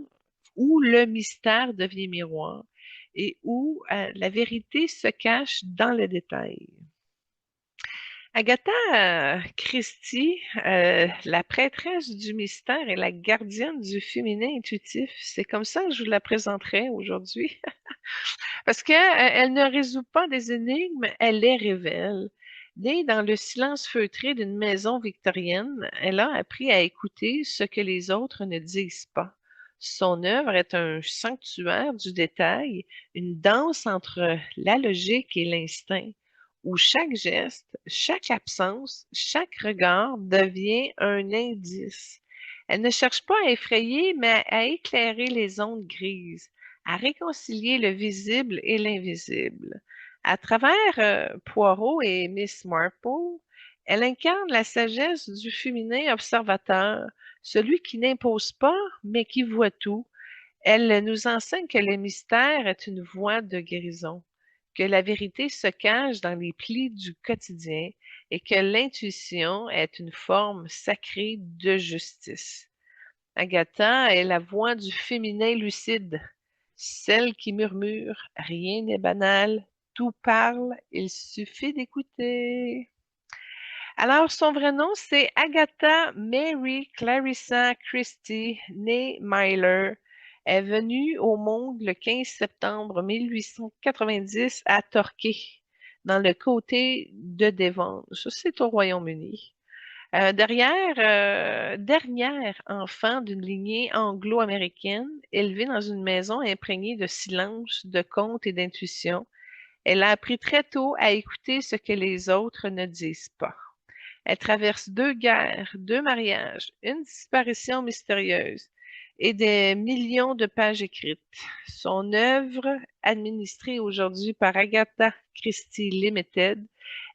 où le mystère devient miroir et où la vérité se cache dans le détail. Agatha Christie, la prêtresse du mystère et la gardienne du féminin intuitif. C'est comme ça que je vous la présenterai aujourd'hui. Parce qu'elle ne résout pas des énigmes, elle les révèle. Née dans le silence feutré d'une maison victorienne, elle a appris à écouter ce que les autres ne disent pas. Son œuvre est un sanctuaire du détail, une danse entre la logique et l'instinct, où chaque geste, chaque absence, chaque regard devient un indice. Elle ne cherche pas à effrayer, mais à éclairer les zones grises, à réconcilier le visible et l'invisible. À travers Poirot et Miss Marple, elle incarne la sagesse du féminin observateur, celui qui n'impose pas, mais qui voit tout. Elle nous enseigne que le mystère est une voie de guérison, que la vérité se cache dans les plis du quotidien et que l'intuition est une forme sacrée de justice. Agatha est la voix du féminin lucide, celle qui murmure: rien n'est banal, tout parle, il suffit d'écouter. Alors, son vrai nom, c'est Agatha Mary Clarissa Christie, née Myler. Elle est venue au monde le 15 septembre 1890 à Torquay, dans le comté de Devon. Ça, c'est au Royaume-Uni. Dernière enfant d'une lignée anglo-américaine, élevée dans une maison imprégnée de silence, de contes et d'intuition, elle a appris très tôt à écouter ce que les autres ne disent pas. Elle traverse deux guerres, deux mariages, une disparition mystérieuse et des millions de pages écrites. Son œuvre, administrée aujourd'hui par Agatha Christie Limited,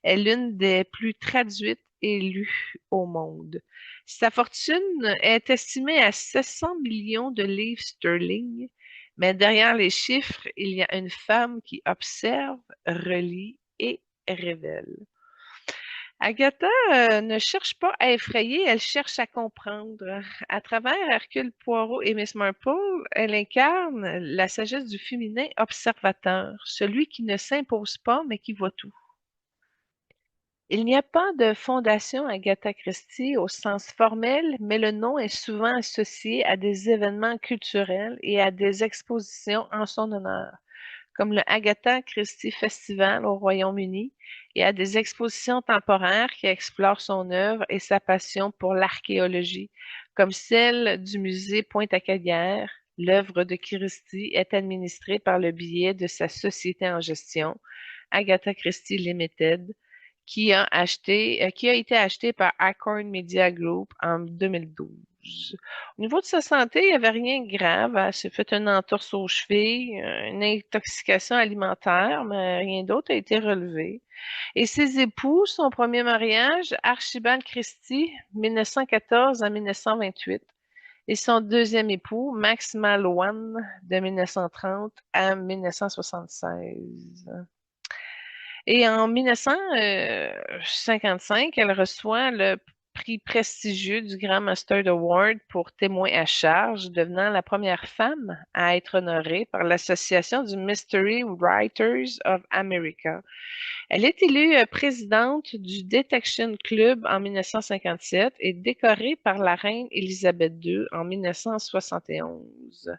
est l'une des plus traduites et lues au monde. Sa fortune est estimée à 700 millions de livres sterling, mais derrière les chiffres, il y a une femme qui observe, relit et révèle. Agatha ne cherche pas à effrayer, elle cherche à comprendre. À travers Hercule Poirot et Miss Marple, elle incarne la sagesse du féminin observateur, celui qui ne s'impose pas mais qui voit tout. Il n'y a pas de fondation Agatha Christie au sens formel, mais le nom est souvent associé à des événements culturels et à des expositions en son honneur, comme le Agatha Christie Festival au Royaume-Uni, et à des expositions temporaires qui explorent son œuvre et sa passion pour l'archéologie, comme celle du musée Pointe-à-Calière. L'œuvre de Christie est administrée par le biais de sa société en gestion, Agatha Christie Limited, qui a été acheté par Acorn Media Group en 2012. Au niveau de sa santé, il n'y avait rien de grave. Elle s'est fait une entorse aux chevilles, une intoxication alimentaire, mais rien d'autre a été relevé. Et ses époux, son premier mariage, Archibald Christie, 1914 à 1928, et son deuxième époux, Max Malouane, de 1930 à 1976. Et en 1955, elle reçoit le prix prestigieux du Grand Mustard Award pour témoin à charge, devenant la première femme à être honorée par l'Association du Mystery Writers of America. Elle est élue présidente du Detection Club en 1957 et décorée par la reine Élisabeth II en 1971.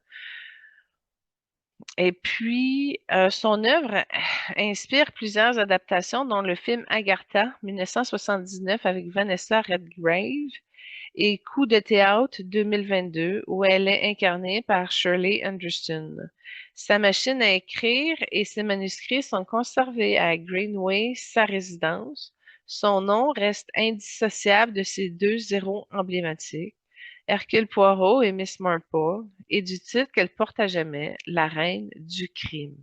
Et puis, son œuvre inspire plusieurs adaptations, dont le film Agartha, 1979, avec Vanessa Redgrave, et Coup de théâtre 2022, où elle est incarnée par Shirley Anderson. Sa machine à écrire et ses manuscrits sont conservés à Greenway, sa résidence. Son nom reste indissociable de ses deux zéros emblématiques, Hercule Poirot et Miss Marple, et du titre qu'elle porte à jamais, la reine du crime.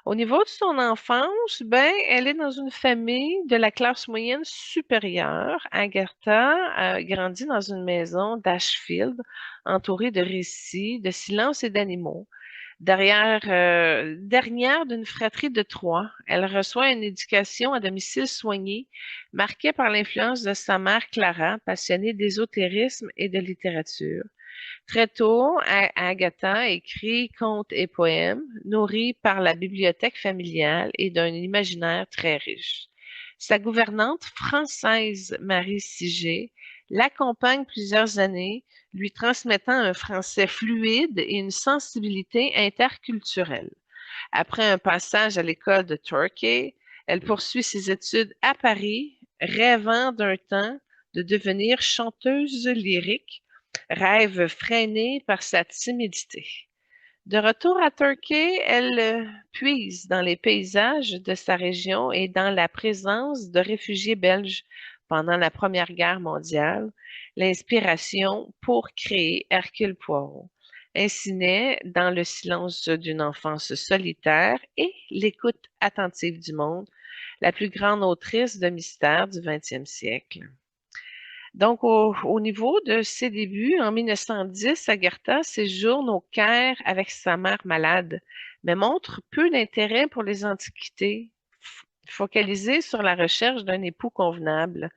Au niveau de son enfance, ben, elle est dans une famille de la classe moyenne supérieure. Agatha a grandi dans une maison d'Ashfield, entourée de récits, de silence et d'animaux. Dernière d'une fratrie de trois, elle reçoit une éducation à domicile soignée, marquée par l'influence de sa mère Clara, passionnée d'ésotérisme et de littérature. Très tôt, Agatha écrit contes et poèmes, nourris par la bibliothèque familiale et d'un imaginaire très riche. Sa gouvernante française, Marie Siget, l'accompagne plusieurs années, lui transmettant un français fluide et une sensibilité interculturelle. Après un passage à l'école de Torquay, elle poursuit ses études à Paris, rêvant d'un temps de devenir chanteuse lyrique, rêve freiné par sa timidité. De retour à Torquay, elle puise dans les paysages de sa région et dans la présence de réfugiés belges pendant la Première Guerre mondiale, l'inspiration pour créer Hercule Poirot. Ainsi naît, dans le silence d'une enfance solitaire et l'écoute attentive du monde, la plus grande autrice de mystère du 20e siècle. Donc, au niveau de ses débuts, en 1910, Agatha séjourne au Caire avec sa mère malade, mais montre peu d'intérêt pour les antiquités, focalisée sur la recherche d'un époux convenable.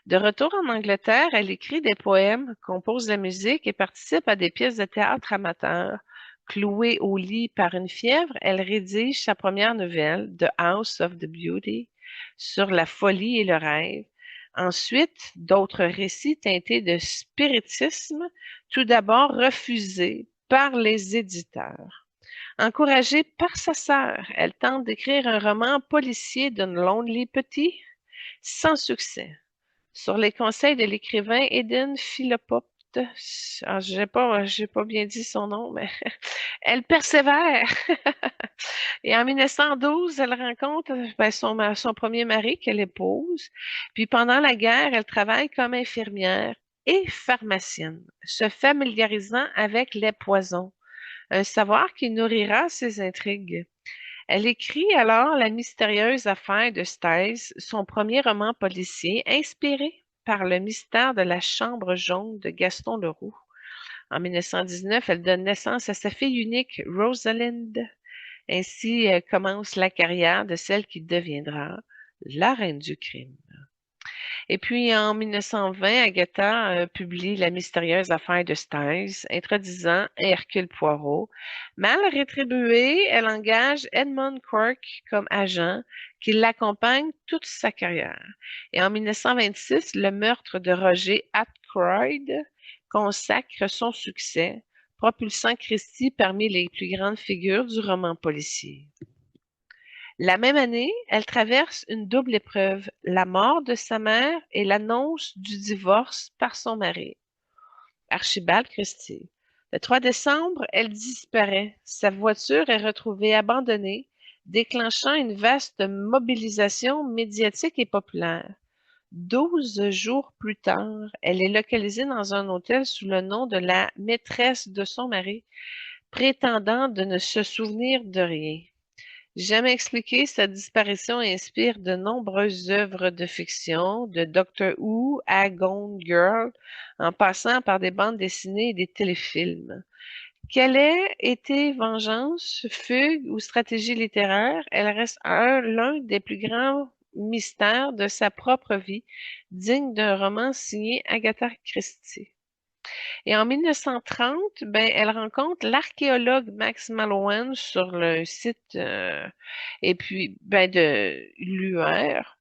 De retour en Angleterre, elle écrit des poèmes, compose de la musique et participe à des pièces de théâtre amateurs. Clouée au lit par une fièvre, elle rédige sa première nouvelle, The House of the Beauty, sur la folie et le rêve. Ensuite, d'autres récits teintés de spiritisme, tout d'abord refusés par les éditeurs. Encouragée par sa sœur, elle tente d'écrire un roman policier d'une Lonely Petite, sans succès. Sur les conseils de l'écrivain Eden Phillpott, j'ai pas bien dit son nom, mais elle persévère. Et en 1912, elle rencontre son premier mari qu'elle épouse. Puis pendant la guerre, elle travaille comme infirmière et pharmacienne, se familiarisant avec les poisons, un savoir qui nourrira ses intrigues. Elle écrit alors La mystérieuse affaire de Styles, son premier roman policier inspiré par le mystère de la chambre jaune de Gaston Leroux. En 1919, elle donne naissance à sa fille unique, Rosalind. Ainsi commence la carrière de celle qui deviendra la reine du crime. Et puis, en 1920, Agatha publie La mystérieuse affaire de Styles, introduisant Hercule Poirot. Mal rétribuée, elle engage Edmund Quirke comme agent, qui l'accompagne toute sa carrière. Et en 1926, le meurtre de Roger Ackroyd consacre son succès, propulsant Christie parmi les plus grandes figures du roman policier. La même année, elle traverse une double épreuve, la mort de sa mère et l'annonce du divorce par son mari, Archibald Christie. Le 3 décembre, elle disparaît. Sa voiture est retrouvée abandonnée, déclenchant une vaste mobilisation médiatique et populaire. 12 jours plus tard, elle est localisée dans un hôtel sous le nom de la maîtresse de son mari, prétendant de ne se souvenir de rien. Jamais expliquée, sa disparition inspire de nombreuses œuvres de fiction, de Doctor Who à Gone Girl, en passant par des bandes dessinées et des téléfilms. Quelle ait été vengeance, fugue ou stratégie littéraire, elle reste l'un des plus grands mystères de sa propre vie, digne d'un roman signé Agatha Christie. Et en 1930, ben, elle rencontre l'archéologue Max Mallowan sur le site et puis ben, de l'UR.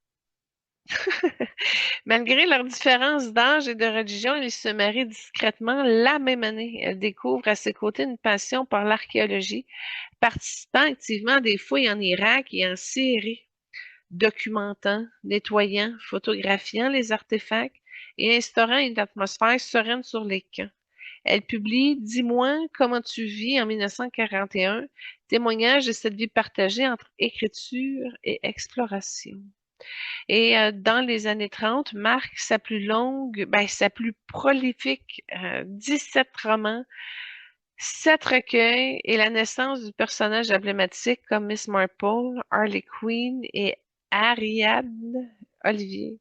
Malgré leur différence d'âge et de religion, ils se marient discrètement la même année. Elle découvre à ses côtés une passion pour l'archéologie, participant activement à des fouilles en Irak et en Syrie, documentant, nettoyant, photographiant les artefacts et instaurant une atmosphère sereine sur les camps. Elle publie Dis-moi comment tu vis en 1941, témoignage de cette vie partagée entre écriture et exploration. Et dans les années 30, marque sa plus longue, sa plus prolifique 17 romans, 7 recueils et la naissance du personnage emblématique comme Miss Marple, Harley Quinn et Ariadne Olivier.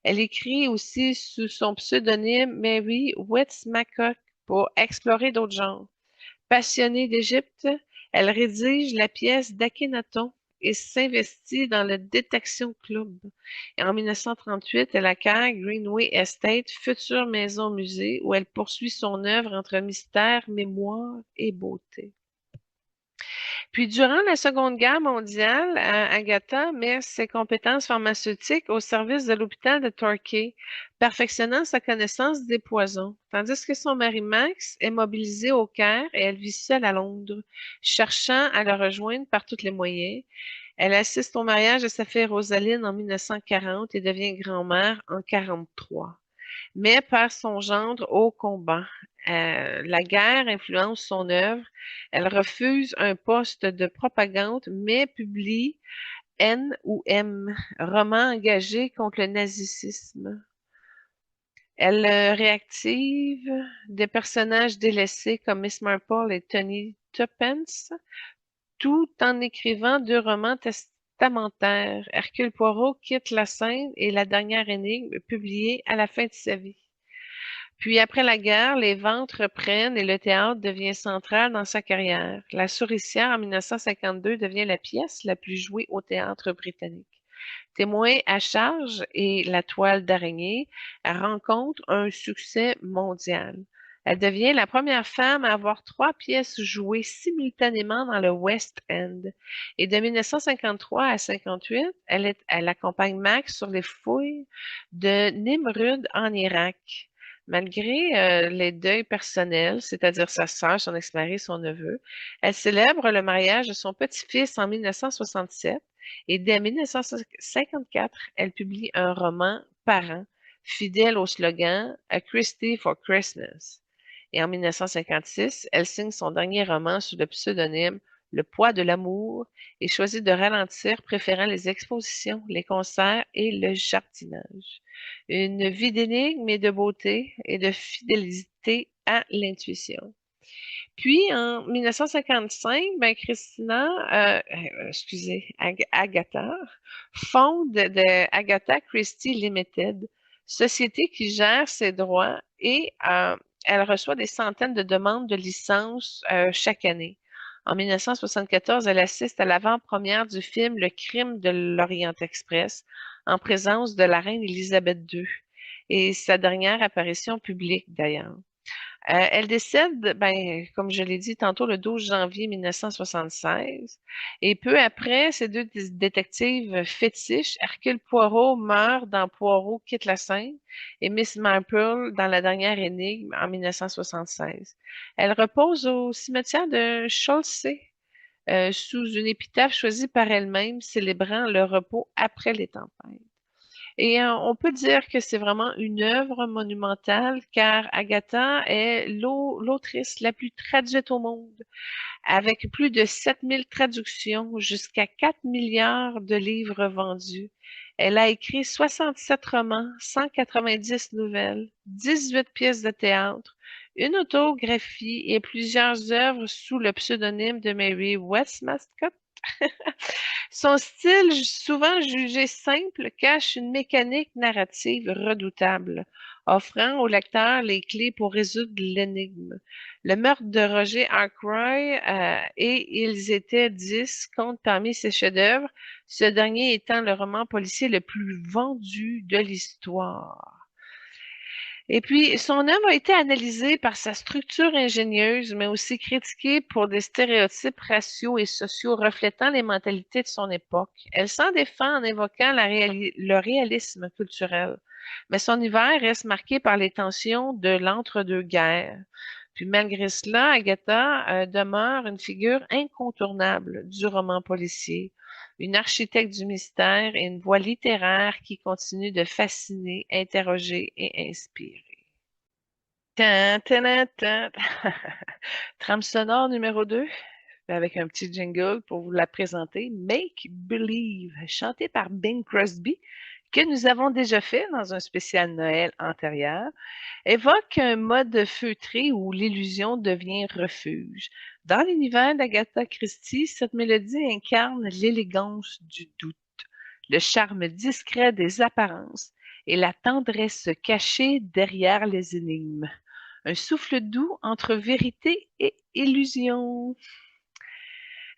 Elle écrit aussi sous son pseudonyme Mary Westmacott pour explorer d'autres genres. Passionnée d'Égypte, elle rédige la pièce d'Akhenaton et s'investit dans le Detection Club. Et en 1938, elle acquiert Greenway Estate, future maison-musée, où elle poursuit son œuvre entre mystère, mémoire et beauté. Puis durant la Seconde Guerre mondiale, Agatha met ses compétences pharmaceutiques au service de l'hôpital de Torquay, perfectionnant sa connaissance des poisons, tandis que son mari Max est mobilisé au Caire et elle vit seule à Londres, cherchant à le rejoindre par tous les moyens. Elle assiste au mariage de sa fille Rosaline en 1940 et devient grand-mère en 1943, mais perd son gendre au combat. La guerre influence son œuvre. Elle refuse un poste de propagande, mais publie N ou M, roman engagé contre le nazisme. Elle réactive des personnages délaissés comme Miss Marple et Tony Tuppence, tout en écrivant 2 romans testamentaires. Hercule Poirot quitte la scène et La dernière énigme, publiée à la fin de sa vie. Puis après la guerre, les ventes reprennent et le théâtre devient central dans sa carrière. La Souricière en 1952 devient la pièce la plus jouée au théâtre britannique. Témoin à charge et La toile d'araignée rencontrent un succès mondial. Elle devient la première femme à avoir 3 pièces jouées simultanément dans le West End. Et de 1953 à 58, elle accompagne Max sur les fouilles de Nimrud en Irak. Malgré les deuils personnels, c'est-à-dire sa sœur, son ex-mari, son neveu, elle célèbre le mariage de son petit-fils en 1967 et dès 1954, elle publie un roman par an, fidèle au slogan A Christie for Christmas. Et en 1956, elle signe son dernier roman sous le pseudonyme Le poids de l'amour et choisit de ralentir, préférant les expositions, les concerts et le jardinage. Une vie d'énigmes et de beauté et de fidélité à l'intuition. Puis, en 1955, ben, Agatha, fonde de Agatha Christie Limited, société qui gère ses droits et elle reçoit des centaines de demandes de licence chaque année. En 1974, elle assiste à l'avant-première du film Le crime de l'Orient Express, en présence de la reine Élisabeth II, et sa dernière apparition publique d'ailleurs. Elle décède, ben, comme je l'ai dit tantôt, le 12 janvier 1976. Et peu après, ces 2 détectives fétiches, Hercule Poirot meurt dans Poirot quitte la scène et Miss Marple dans La dernière énigme en 1976. Elle repose au cimetière de Cholsey, sous une épitaphe choisie par elle-même, célébrant le repos après les tempêtes. Et on peut dire que c'est vraiment une œuvre monumentale car Agatha est l'autrice la plus traduite au monde, avec plus de 7000 traductions, jusqu'à 4 milliards de livres vendus. Elle a écrit 67 romans, 190 nouvelles, 18 pièces de théâtre, une autographie et plusieurs œuvres sous le pseudonyme de Mary Westmacott. Son style, souvent jugé simple, cache une mécanique narrative redoutable, offrant au lecteur les clés pour résoudre l'énigme. Le meurtre de Roger Ackroyd et Ils étaient 10 compte parmi ses chefs-d'œuvre, ce dernier étant le roman policier le plus vendu de l'histoire. Et puis, son œuvre a été analysée par sa structure ingénieuse, mais aussi critiquée pour des stéréotypes raciaux et sociaux reflétant les mentalités de son époque. Elle s'en défend en évoquant le réalisme culturel, mais son univers reste marqué par les tensions de l'entre-deux-guerres. Puis malgré cela, Agatha demeure une figure incontournable du roman policier, une architecte du mystère et une voix littéraire qui continue de fasciner, interroger et inspirer. Tan, tan, tan. Trame sonore numéro 2, avec un petit jingle pour vous la présenter. Make Believe, chanté par Bing Crosby, que nous avons déjà fait dans un spécial Noël antérieur, évoque un mode feutré où l'illusion devient refuge. Dans l'univers d'Agatha Christie, cette mélodie incarne l'élégance du doute, le charme discret des apparences et la tendresse cachée derrière les énigmes. Un souffle doux entre vérité et illusion.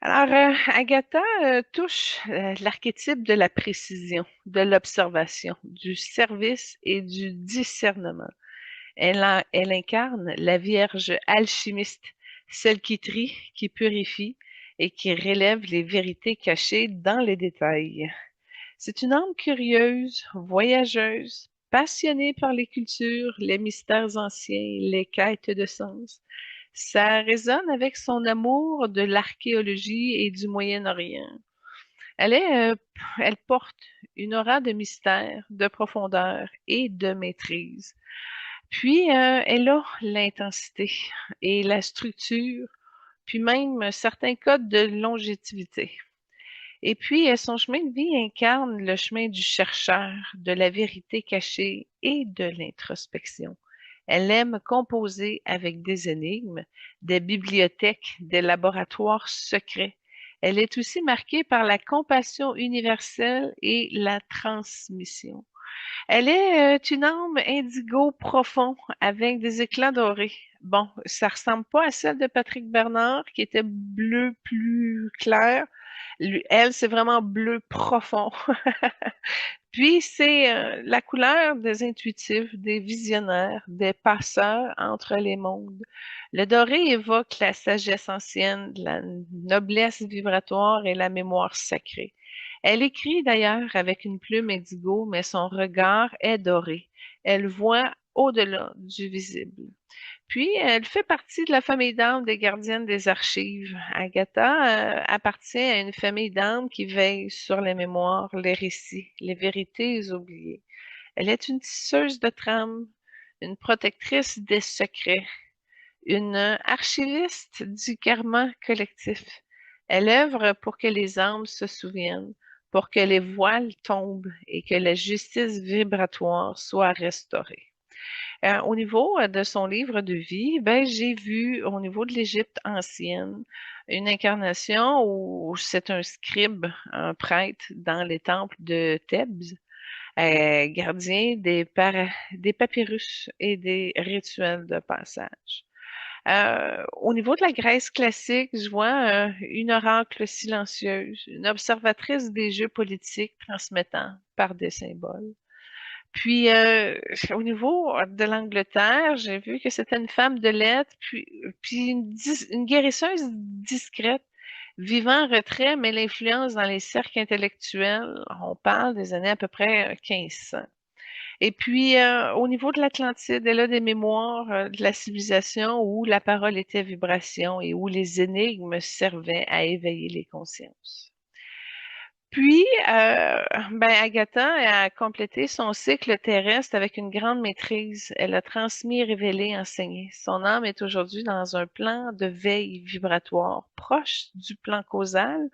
Alors, Agatha touche l'archétype de la précision, de l'observation, du service et du discernement. Elle incarne la Vierge alchimiste, celle qui trie, qui purifie et qui relève les vérités cachées dans les détails. C'est une âme curieuse, voyageuse, passionnée par les cultures, les mystères anciens, les quêtes de sens. Ça résonne avec son amour de l'archéologie et du Moyen-Orient. Elle est, elle porte une aura de mystère, de profondeur et de maîtrise. Puis, elle a l'intensité et la structure, puis même certains codes de longévité. Et puis, son chemin de vie incarne le chemin du chercheur, de la vérité cachée et de l'introspection. Elle aime composer avec des énigmes, des bibliothèques, des laboratoires secrets. Elle est aussi marquée par la compassion universelle et la transmission. Elle est une âme indigo profond avec des éclats dorés. Bon, ça ressemble pas à celle de Patrick Bernard qui était bleu plus clair. Elle, c'est vraiment bleu profond. Puis, c'est la couleur des intuitifs, des visionnaires, des passeurs entre les mondes. Le doré évoque la sagesse ancienne, la noblesse vibratoire et la mémoire sacrée. Elle écrit d'ailleurs avec une plume indigo, mais son regard est doré. Elle voit au-delà du visible. Puis, elle fait partie de la famille d'âmes des gardiennes des archives. Agatha appartient à une famille d'âmes qui veille sur les mémoires, les récits, les vérités oubliées. Elle est une tisseuse de trames, une protectrice des secrets, une archiviste du karma collectif. Elle œuvre pour que les âmes se souviennent, pour que les voiles tombent et que la justice vibratoire soit restaurée. Au niveau de son livre de vie, ben, j'ai vu au niveau de l'Égypte ancienne une incarnation où c'est un scribe, un prêtre dans les temples de Thèbes, gardien des papyrus et des rituels de passage. Au niveau de la Grèce classique, je vois une oracle silencieuse, une observatrice des jeux politiques transmettant par des symboles. Puis, au niveau de l'Angleterre, j'ai vu que c'était une femme de lettres, puis une guérisseuse discrète, vivant en retrait, mais l'influence dans les cercles intellectuels, on parle des années à peu près 1500. Et puis, au niveau de l'Atlantide, elle a des mémoires de la civilisation où la parole était vibration et où les énigmes servaient à éveiller les consciences. Puis, ben, Agatha a complété son cycle terrestre avec une grande maîtrise. Elle a transmis, révélé, enseigné. Son âme est aujourd'hui dans un plan de veille vibratoire proche du plan causal,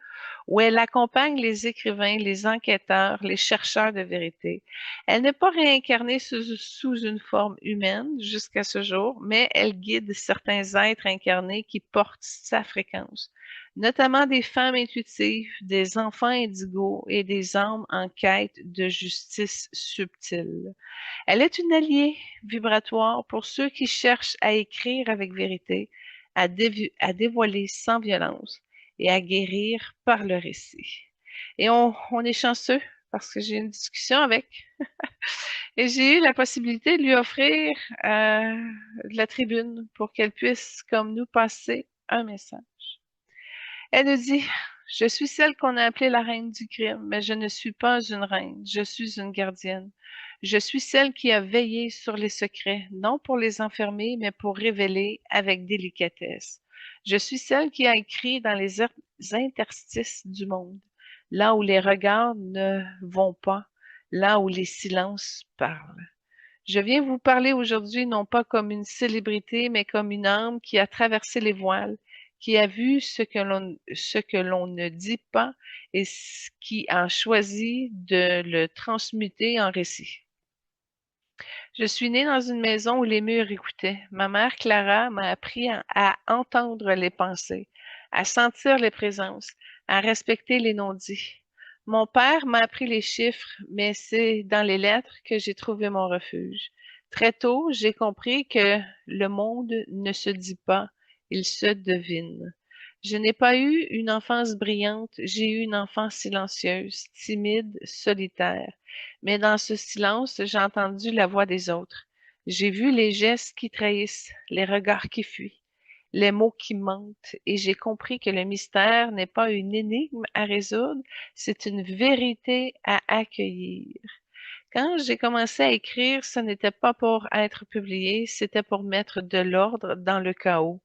où elle accompagne les écrivains, les enquêteurs, les chercheurs de vérité. Elle n'est pas réincarnée sous une forme humaine jusqu'à ce jour, mais elle guide certains êtres incarnés qui portent sa fréquence, notamment des femmes intuitives, des enfants indigos et des âmes en quête de justice subtile. Elle est une alliée vibratoire pour ceux qui cherchent à écrire avec vérité, à dévoiler sans violence et à guérir par le récit. Et on est chanceux parce que j'ai eu une discussion avec et j'ai eu la possibilité de lui offrir de la tribune pour qu'elle puisse, comme nous, passer un message. Elle nous dit, je suis celle qu'on a appelée la reine du crime, mais je ne suis pas une reine, je suis une gardienne. Je suis celle qui a veillé sur les secrets, non pour les enfermer, mais pour révéler avec délicatesse. Je suis celle qui a écrit dans les interstices du monde, là où les regards ne vont pas, là où les silences parlent. Je viens vous parler aujourd'hui non pas comme une célébrité, mais comme une âme qui a traversé les voiles, qui a vu ce que l'on ne dit pas et qui a choisi de le transmuter en récit. Je suis née dans une maison où les murs écoutaient. Ma mère Clara m'a appris à entendre les pensées, à sentir les présences, à respecter les non-dits. Mon père m'a appris les chiffres, mais c'est dans les lettres que j'ai trouvé mon refuge. Très tôt, j'ai compris que le monde ne se dit pas, il se devine. Je n'ai pas eu une enfance brillante, j'ai eu une enfance silencieuse, timide, solitaire. Mais dans ce silence, j'ai entendu la voix des autres. J'ai vu les gestes qui trahissent, les regards qui fuient. les mots qui mentent, et j'ai compris que le mystère n'est pas une énigme à résoudre, c'est une vérité à accueillir. Quand j'ai commencé à écrire, ce n'était pas pour être publié, c'était pour mettre de l'ordre dans le chaos,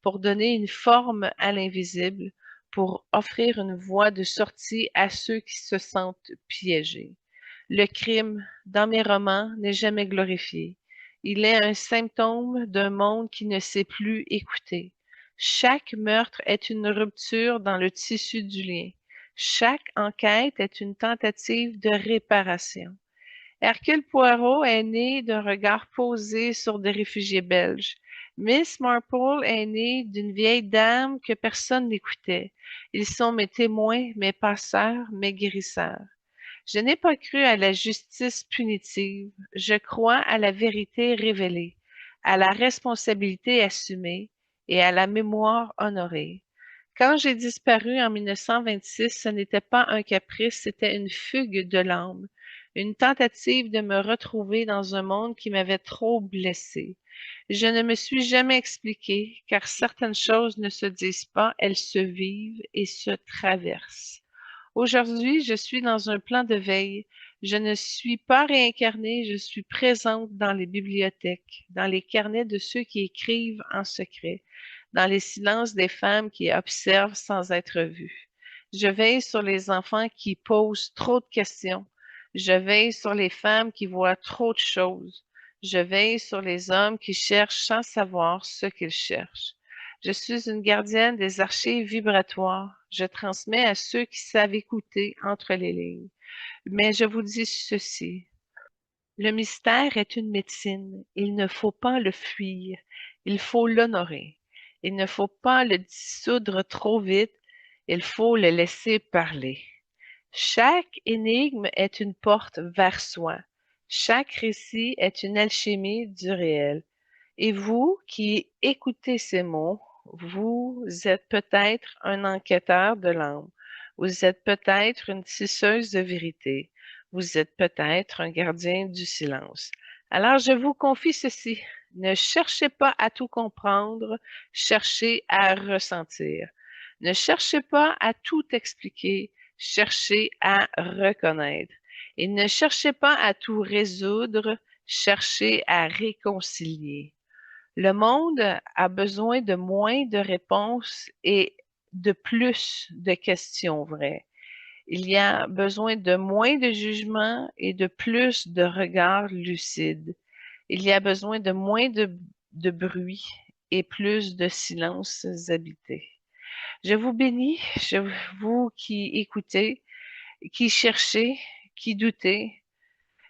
pour donner une forme à l'invisible, pour offrir une voie de sortie à ceux qui se sentent piégés. Le crime, dans mes romans, n'est jamais glorifié. Il est un symptôme d'un monde qui ne sait plus écouter. Chaque meurtre est une rupture dans le tissu du lien. Chaque enquête est une tentative de réparation. Hercule Poirot est né d'un regard posé sur des réfugiés belges. Miss Marple est née d'une vieille dame que personne n'écoutait. Ils sont mes témoins, mes passeurs, mes guérisseurs. Je n'ai pas cru à la justice punitive. Je crois à la vérité révélée, à la responsabilité assumée et à la mémoire honorée. Quand j'ai disparu en 1926, ce n'était pas un caprice, c'était une fugue de l'âme, une tentative de me retrouver dans un monde qui m'avait trop blessée. Je ne me suis jamais expliquée, car certaines choses ne se disent pas, elles se vivent et se traversent. Aujourd'hui, je suis dans un plan de veille. Je ne suis pas réincarnée, je suis présente dans les bibliothèques, dans les carnets de ceux qui écrivent en secret, dans les silences des femmes qui observent sans être vues. Je veille sur les enfants qui posent trop de questions. Je veille sur les femmes qui voient trop de choses. Je veille sur les hommes qui cherchent sans savoir ce qu'ils cherchent. Je suis une gardienne des archives vibratoires. Je transmets à ceux qui savent écouter entre les lignes. Mais je vous dis ceci. Le mystère est une médecine. Il ne faut pas le fuir. Il faut l'honorer. Il ne faut pas le dissoudre trop vite. Il faut le laisser parler. Chaque énigme est une porte vers soi. Chaque récit est une alchimie du réel. Et vous qui écoutez ces mots, vous êtes peut-être un enquêteur de l'âme. Vous êtes peut-être une tisseuse de vérité. Vous êtes peut-être un gardien du silence. Alors je vous confie ceci. Ne cherchez pas à tout comprendre, cherchez à ressentir. Ne cherchez pas à tout expliquer, cherchez à reconnaître. Et ne cherchez pas à tout résoudre, cherchez à réconcilier. Le monde a besoin de moins de réponses et de plus de questions vraies. Il y a besoin de moins de jugements et de plus de regards lucides. Il y a besoin de moins de bruit et plus de silences habités. Je vous bénis, vous qui écoutez, qui cherchez, qui doutez.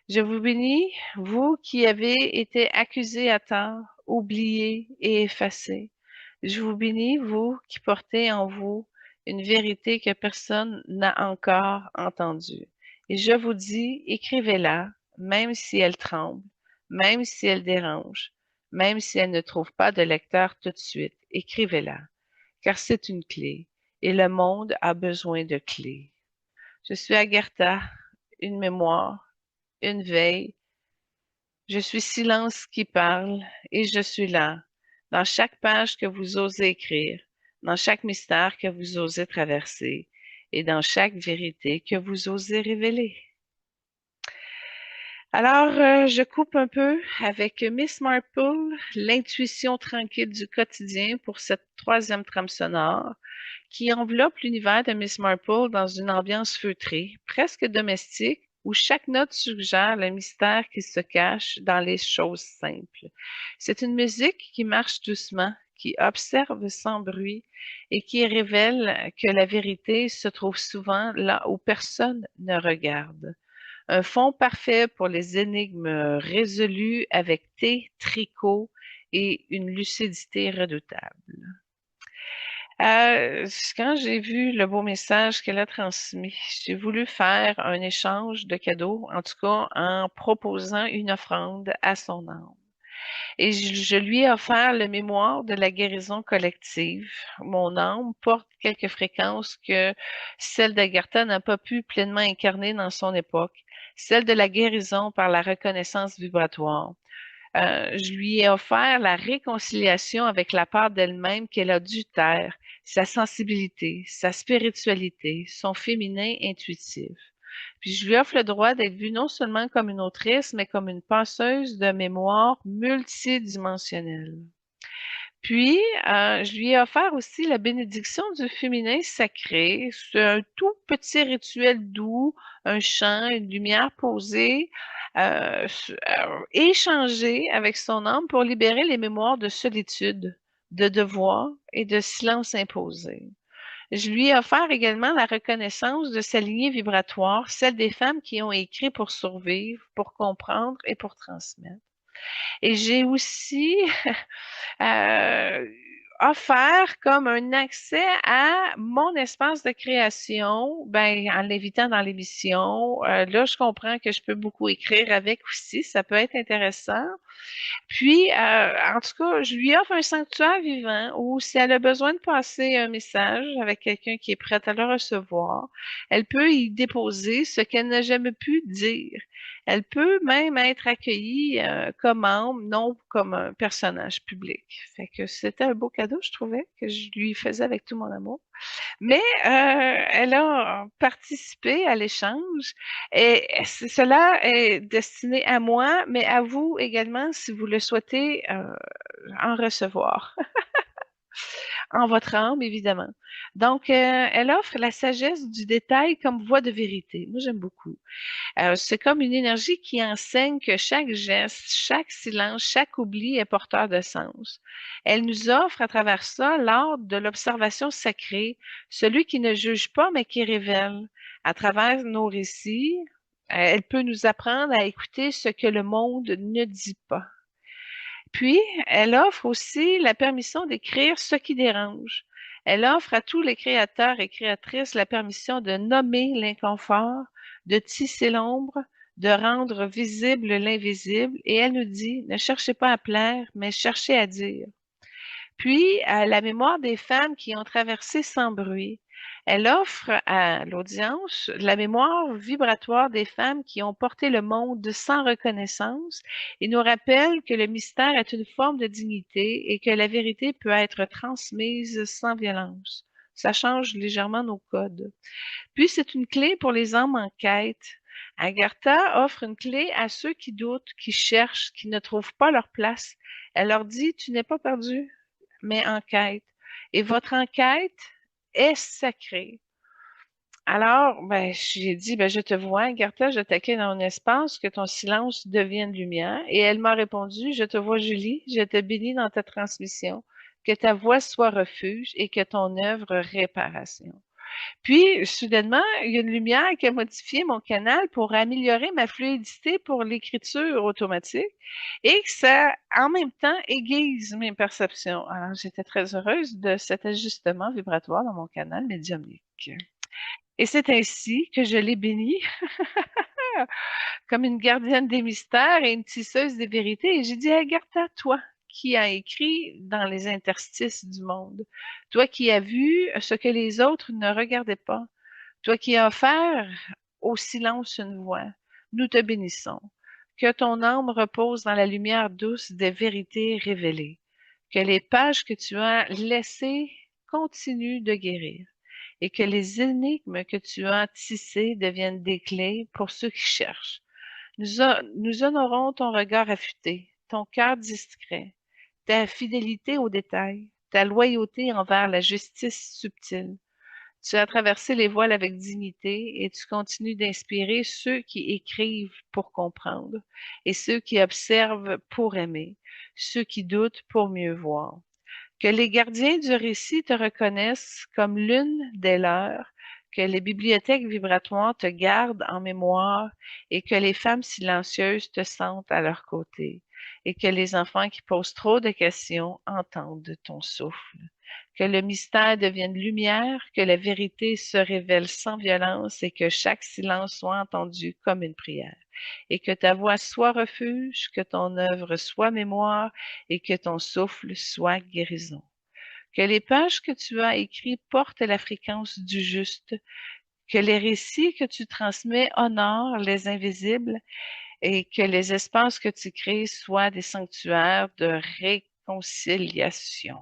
Je vous bénis, vous qui avez été accusés à tort, oubliés et effacés. Je vous bénis, vous qui portez en vous une vérité que personne n'a encore entendue. Et je vous dis, écrivez-la, même si elle tremble, même si elle dérange, même si elle ne trouve pas de lecteur tout de suite. Écrivez-la, car c'est une clé, et le monde a besoin de clés. Je suis Agartha, une mémoire, une veille. Je suis silence qui parle et je suis là, dans chaque page que vous osez écrire, dans chaque mystère que vous osez traverser et dans chaque vérité que vous osez révéler. Alors, je coupe un peu avec Miss Marple, l'intuition tranquille du quotidien pour cette troisième trame sonore qui enveloppe l'univers de Miss Marple dans une ambiance feutrée, presque domestique, où chaque note suggère le mystère qui se cache dans les choses simples. C'est une musique qui marche doucement, qui observe sans bruit et qui révèle que la vérité se trouve souvent là où personne ne regarde. Un fond parfait pour les énigmes résolues avec thé, tricot et une lucidité redoutable. Quand j'ai vu le beau message qu'elle a transmis, j'ai voulu faire un échange de cadeaux, en tout cas en proposant une offrande à son âme. Et je lui ai offert le mémoire de la guérison collective. Mon âme porte quelques fréquences que celle d'Agartha n'a pas pu pleinement incarner dans son époque, celle de la guérison par la reconnaissance vibratoire. Je lui ai offert la réconciliation avec la part d'elle-même qu'elle a dû taire, sa sensibilité, sa spiritualité, son féminin intuitif. Puis je lui offre le droit d'être vue non seulement comme une autrice, mais comme une passeuse de mémoire multidimensionnelle. Puis, je lui ai offert aussi la bénédiction du féminin sacré. C'est un tout petit rituel doux, un chant, une lumière posée, échangée avec son âme pour libérer les mémoires de solitude, de devoir et de silence imposé. Je lui ai offert également la reconnaissance de sa lignée vibratoire, celle des femmes qui ont écrit pour survivre, pour comprendre et pour transmettre. Et j'ai aussi offert comme un accès à mon espace de création, ben, en l'invitant dans l'émission. Là, je comprends que je peux beaucoup écrire avec aussi, ça peut être intéressant. Puis, en tout cas, je lui offre un sanctuaire vivant où si elle a besoin de passer un message avec quelqu'un qui est prêt à le recevoir, elle peut y déposer ce qu'elle n'a jamais pu dire. Elle peut même être accueillie comme membre, non comme un personnage public. Fait que c'était un beau cadeau, je trouvais, que je lui faisais avec tout mon amour. Mais elle a participé à l'échange et cela est destiné à moi, mais à vous également si vous le souhaitez en recevoir, en votre âme évidemment. Donc, elle offre la sagesse du détail comme voie de vérité. Moi, j'aime beaucoup. C'est comme une énergie qui enseigne que chaque geste, chaque silence, chaque oubli est porteur de sens. Elle nous offre à travers ça l'art de l'observation sacrée, celui qui ne juge pas mais qui révèle. À travers nos récits, elle peut nous apprendre à écouter ce que le monde ne dit pas. Puis, elle offre aussi la permission d'écrire ce qui dérange. Elle offre à tous les créateurs et créatrices la permission de nommer l'inconfort, de tisser l'ombre, de rendre visible l'invisible. Et elle nous dit, ne cherchez pas à plaire, mais cherchez à dire. Puis, à la mémoire des femmes qui ont traversé sans bruit, elle offre à l'audience la mémoire vibratoire des femmes qui ont porté le monde sans reconnaissance et nous rappelle que le mystère est une forme de dignité et que la vérité peut être transmise sans violence. Ça change légèrement nos codes. Puis, c'est une clé pour les âmes en quête. Agartha offre une clé à ceux qui doutent, qui cherchent, qui ne trouvent pas leur place. Elle leur dit, tu n'es pas perdu, mais enquête. Et votre enquête est sacrée. Alors, ben, j'ai dit, ben, je te vois, Agartha, je t'accueille dans mon espace, que ton silence devienne lumière. Et elle m'a répondu, je te vois, Julie, je te bénis dans ta transmission, que ta voix soit refuge et que ton œuvre réparation. Puis, soudainement, il y a une lumière qui a modifié mon canal pour améliorer ma fluidité pour l'écriture automatique et que ça, en même temps, aiguise mes perceptions. Alors, j'étais très heureuse de cet ajustement vibratoire dans mon canal médiumnique. Et c'est ainsi que je l'ai béni comme une gardienne des mystères et une tisseuse des vérités. Et j'ai dit, Agatha, toi qui as écrit dans les interstices du monde, toi qui as vu ce que les autres ne regardaient pas, toi qui as offert au silence une voix, nous te bénissons. Que ton âme repose dans la lumière douce des vérités révélées. Que les pages que tu as laissées continuent de guérir et que les énigmes que tu as tissées deviennent des clés pour ceux qui cherchent. Nous honorons ton regard affûté, ton cœur discret, ta fidélité aux détails, ta loyauté envers la justice subtile. Tu as traversé les voiles avec dignité et tu continues d'inspirer ceux qui écrivent pour comprendre et ceux qui observent pour aimer, ceux qui doutent pour mieux voir. Que les gardiens du récit te reconnaissent comme l'une des leurs, que les bibliothèques vibratoires te gardent en mémoire et que les femmes silencieuses te sentent à leur côté et que les enfants qui posent trop de questions entendent ton souffle. Que le mystère devienne lumière, que la vérité se révèle sans violence et que chaque silence soit entendu comme une prière. Et que ta voix soit refuge, que ton œuvre soit mémoire et que ton souffle soit guérison. Que les pages que tu as écrites portent la fréquence du juste, que les récits que tu transmets honorent les invisibles et que les espaces que tu crées soient des sanctuaires de réconciliation.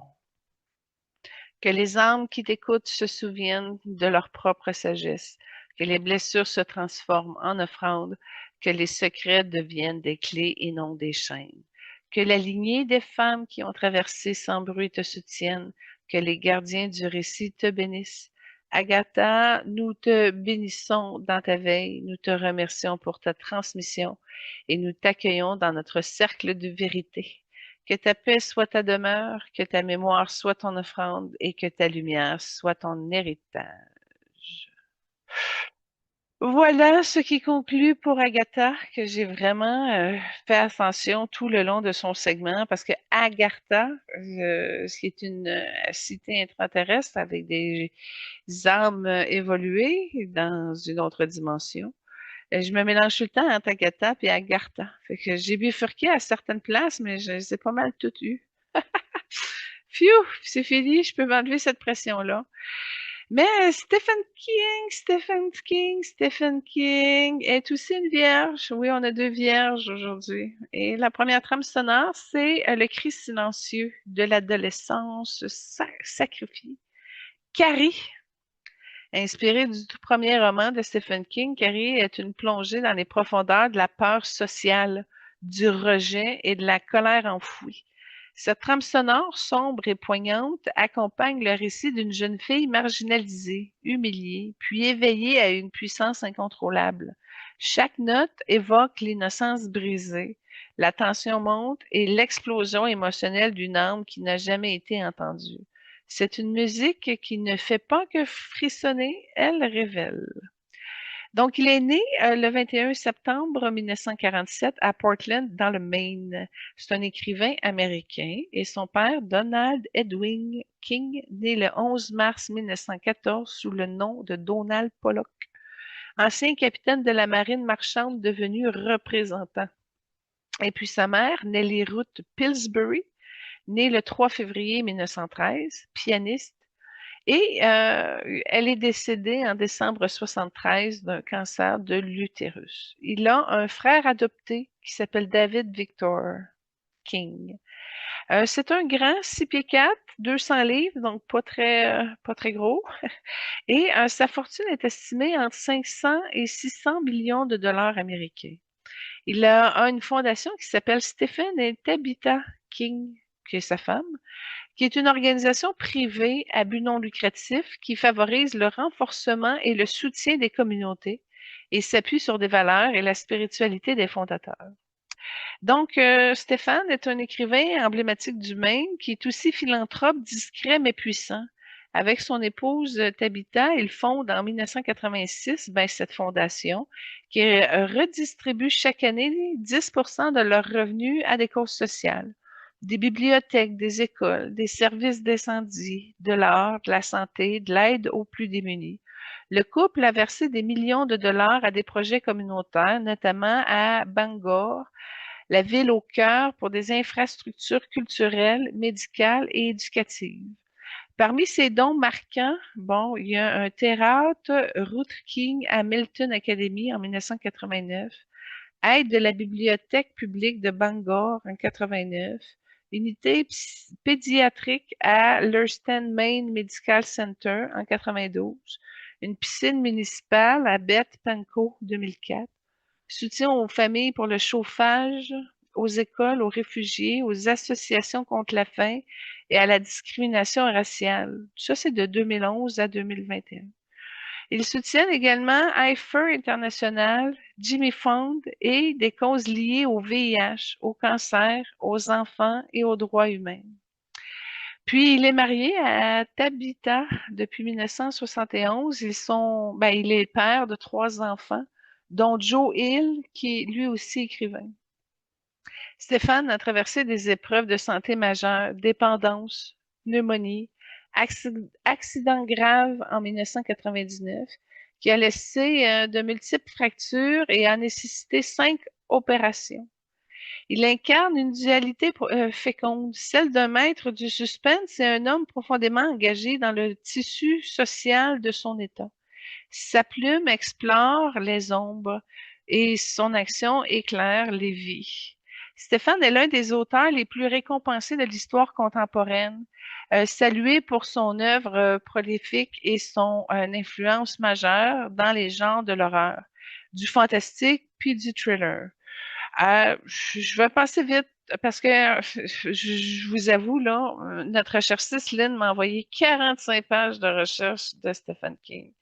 Que les âmes qui t'écoutent se souviennent de leur propre sagesse, que les blessures se transforment en offrandes, que les secrets deviennent des clés et non des chaînes. Que la lignée des femmes qui ont traversé sans bruit te soutienne, que les gardiens du récit te bénissent. Agatha, nous te bénissons dans ta veille, nous te remercions pour ta transmission et nous t'accueillons dans notre cercle de vérité. Que ta paix soit ta demeure, que ta mémoire soit ton offrande et que ta lumière soit ton héritage. Voilà ce qui conclut pour Agatha, que j'ai vraiment fait attention tout le long de son segment, parce que Agartha, qui est une cité intraterrestre avec des âmes évoluées dans une autre dimension. Je me mélange tout le temps entre Agatha et Agartha. Fait que j'ai bifurqué à certaines places, mais je les ai pas mal toutes eues. Phew, c'est fini, je peux m'enlever cette pression-là. Mais Stephen King est aussi une vierge. Oui, on a deux vierges aujourd'hui. Et la première trame sonore, c'est le cri silencieux de l'adolescence sacrifiée. Carrie, inspirée du tout premier roman de Stephen King, Carrie est une plongée dans les profondeurs de la peur sociale, du rejet et de la colère enfouie. Cette trame sonore sombre et poignante accompagne le récit d'une jeune fille marginalisée, humiliée, puis éveillée à une puissance incontrôlable. Chaque note évoque l'innocence brisée, la tension monte et l'explosion émotionnelle d'une âme qui n'a jamais été entendue. C'est une musique qui ne fait pas que frissonner, elle révèle. Donc, il est né le 21 septembre 1947 à Portland, dans le Maine. C'est un écrivain américain et son père, Donald Edwin King, né le 11 mars 1914 sous le nom de Donald Pollock, ancien capitaine de la marine marchande devenu représentant. Et puis sa mère, Nellie Ruth Pillsbury, née le 3 février 1913, pianiste, et elle est décédée en décembre 73 d'un cancer de l'utérus. Il a un frère adopté qui s'appelle David Victor King. C'est un grand 6 pieds 4, 200 livres, donc pas très gros. Et sa fortune est estimée entre 500 et 600 millions de dollars américains. Il a une fondation qui s'appelle Stephen et Tabitha King, qui est sa femme, qui est une organisation privée à but non lucratif qui favorise le renforcement et le soutien des communautés et s'appuie sur des valeurs et la spiritualité des fondateurs. Donc, Stéphane est un écrivain emblématique du Maine qui est aussi philanthrope, discret mais puissant. Avec son épouse Tabitha, ils fondent en 1986 cette fondation qui redistribue chaque année 10 de leurs revenus à des causes sociales. Des bibliothèques, des écoles, des services d'incendie, de l'art, de la santé, de l'aide aux plus démunis. Le couple a versé des millions de dollars à des projets communautaires, notamment à Bangor, la ville au cœur, pour des infrastructures culturelles, médicales et éducatives. Parmi ces dons marquants, il y a un théâtre Ruth King à Milton Academy en 1989, aide de la bibliothèque publique de Bangor en 89, unité pédiatrique à l'Hurston Maine Medical Center en 92, une piscine municipale à Beth Pankow 2004, soutien aux familles pour le chauffage, aux écoles, aux réfugiés, aux associations contre la faim et à la discrimination raciale. Ça, c'est de 2011 à 2021. Ils soutiennent également IFER International, Jimmy Fund et des causes liées au VIH, au cancer, aux enfants et aux droits humains. Puis, il est marié à Tabitha depuis 1971. Il est père de 3 enfants, dont Joe Hill, qui est lui aussi écrivain. Stéphane a traversé des épreuves de santé majeures, dépendance, pneumonie, accident grave en 1999, qui a laissé de multiples fractures et a nécessité 5 opérations. Il incarne une dualité féconde, celle d'un maître du suspense et un homme profondément engagé dans le tissu social de son état. Sa plume explore les ombres, et son action éclaire les vies. Stéphane est l'un des auteurs les plus récompensés de l'histoire contemporaine, salué pour son œuvre prolifique et son influence majeure dans les genres de l'horreur, du fantastique puis du thriller. Je vais passer vite parce que je vous avoue, là, notre recherchiste Lynn m'a envoyé 45 pages de recherche de Stephen King.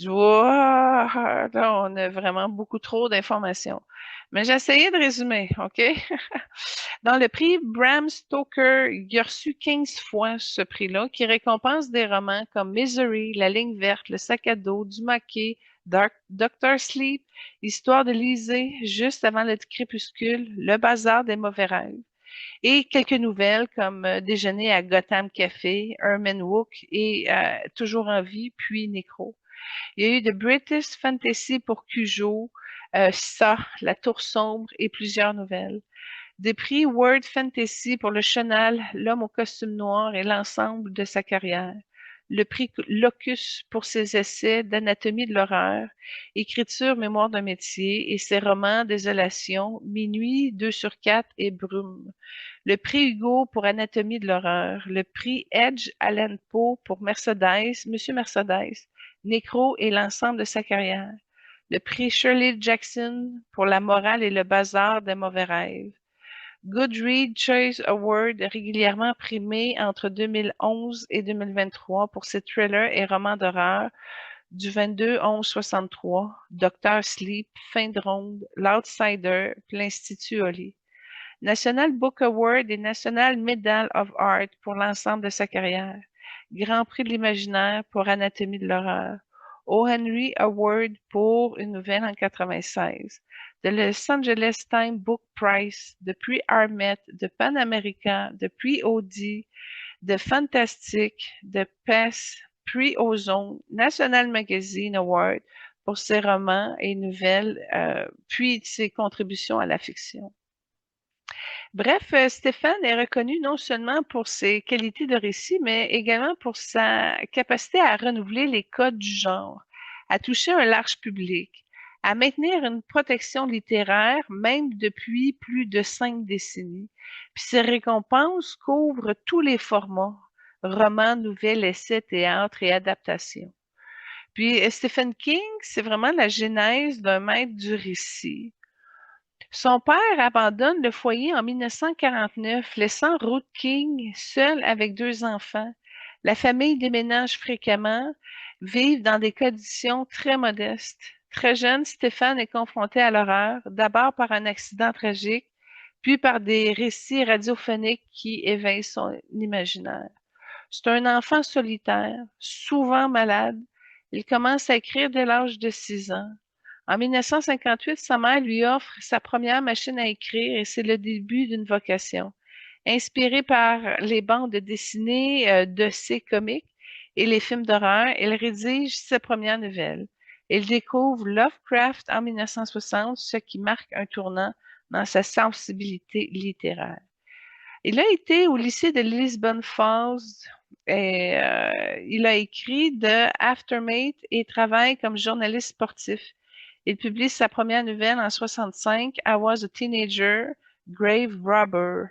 Je vois, là, on a vraiment beaucoup trop d'informations. Mais j'ai essayé de résumer, OK? Dans le prix Bram Stoker, il a reçu 15 fois ce prix-là, qui récompense des romans comme Misery, La ligne verte, Le sac à dos, Du maquis, Doctor Sleep, Histoire de Lisée, Juste avant le crépuscule, Le bazar des mauvais rêves, et quelques nouvelles comme Déjeuner à Gotham Café, Herman Wouk et Toujours en vie, puis Nécro. Il y a eu de British Fantasy pour Cujo, Ça, La Tour sombre et plusieurs nouvelles. Des prix World Fantasy pour le chenal, L'homme au costume noir et l'ensemble de sa carrière. Le prix Locus pour ses essais d'anatomie de l'horreur, écriture, mémoire d'un métier et ses romans Désolation, Minuit, 2 sur 4 et Brume. Le prix Hugo pour anatomie de l'horreur. Le prix Edge Allan Poe pour Mercedes, Monsieur Mercedes, Nécro et l'ensemble de sa carrière. Le prix Shirley Jackson pour La morale et le bazar des mauvais rêves. Goodreads Choice Award régulièrement primé entre 2011 et 2023 pour ses thrillers et romans d'horreur du 22-11-63, Docteur Sleep, Fin de ronde, L'Outsider, puis l'Institut Oli. National Book Award et National Medal of Art pour l'ensemble de sa carrière. Grand Prix de l'imaginaire pour Anatomie de l'horreur. O. Henry Award pour une nouvelle en 96. De Los Angeles Times Book Prize, de prix Armet, de Pan America, de prix Audi, de Fantastic, de PES, prix Ozone, National Magazine Award pour ses romans et nouvelles, puis ses contributions à la fiction. Bref, Stéphane est reconnu non seulement pour ses qualités de récit, mais également pour sa capacité à renouveler les codes du genre, à toucher un large public, à maintenir une protection littéraire même depuis plus de 5 décennies. Puis ses récompenses couvrent tous les formats, romans, nouvelles, essais, théâtre et adaptations. Puis Stephen King, c'est vraiment la genèse d'un maître du récit. Son père abandonne le foyer en 1949, laissant Ruth King seule avec 2 enfants. La famille déménage fréquemment, vivent dans des conditions très modestes. Très jeune, Stéphane est confronté à l'horreur, d'abord par un accident tragique, puis par des récits radiophoniques qui éveillent son imaginaire. C'est un enfant solitaire, souvent malade. Il commence à écrire dès l'âge de 6 ans. En 1958, sa mère lui offre sa première machine à écrire et c'est le début d'une vocation. Inspiré par les bandes dessinées de ses comics et les films d'horreur, il rédige ses premières nouvelles. Il découvre Lovecraft en 1960, ce qui marque un tournant dans sa sensibilité littéraire. Il a été au lycée de Lisbon Falls et il a écrit The Aftermath et travaille comme journaliste sportif. Il publie sa première nouvelle en 65, I Was a Teenager, Grave Robber,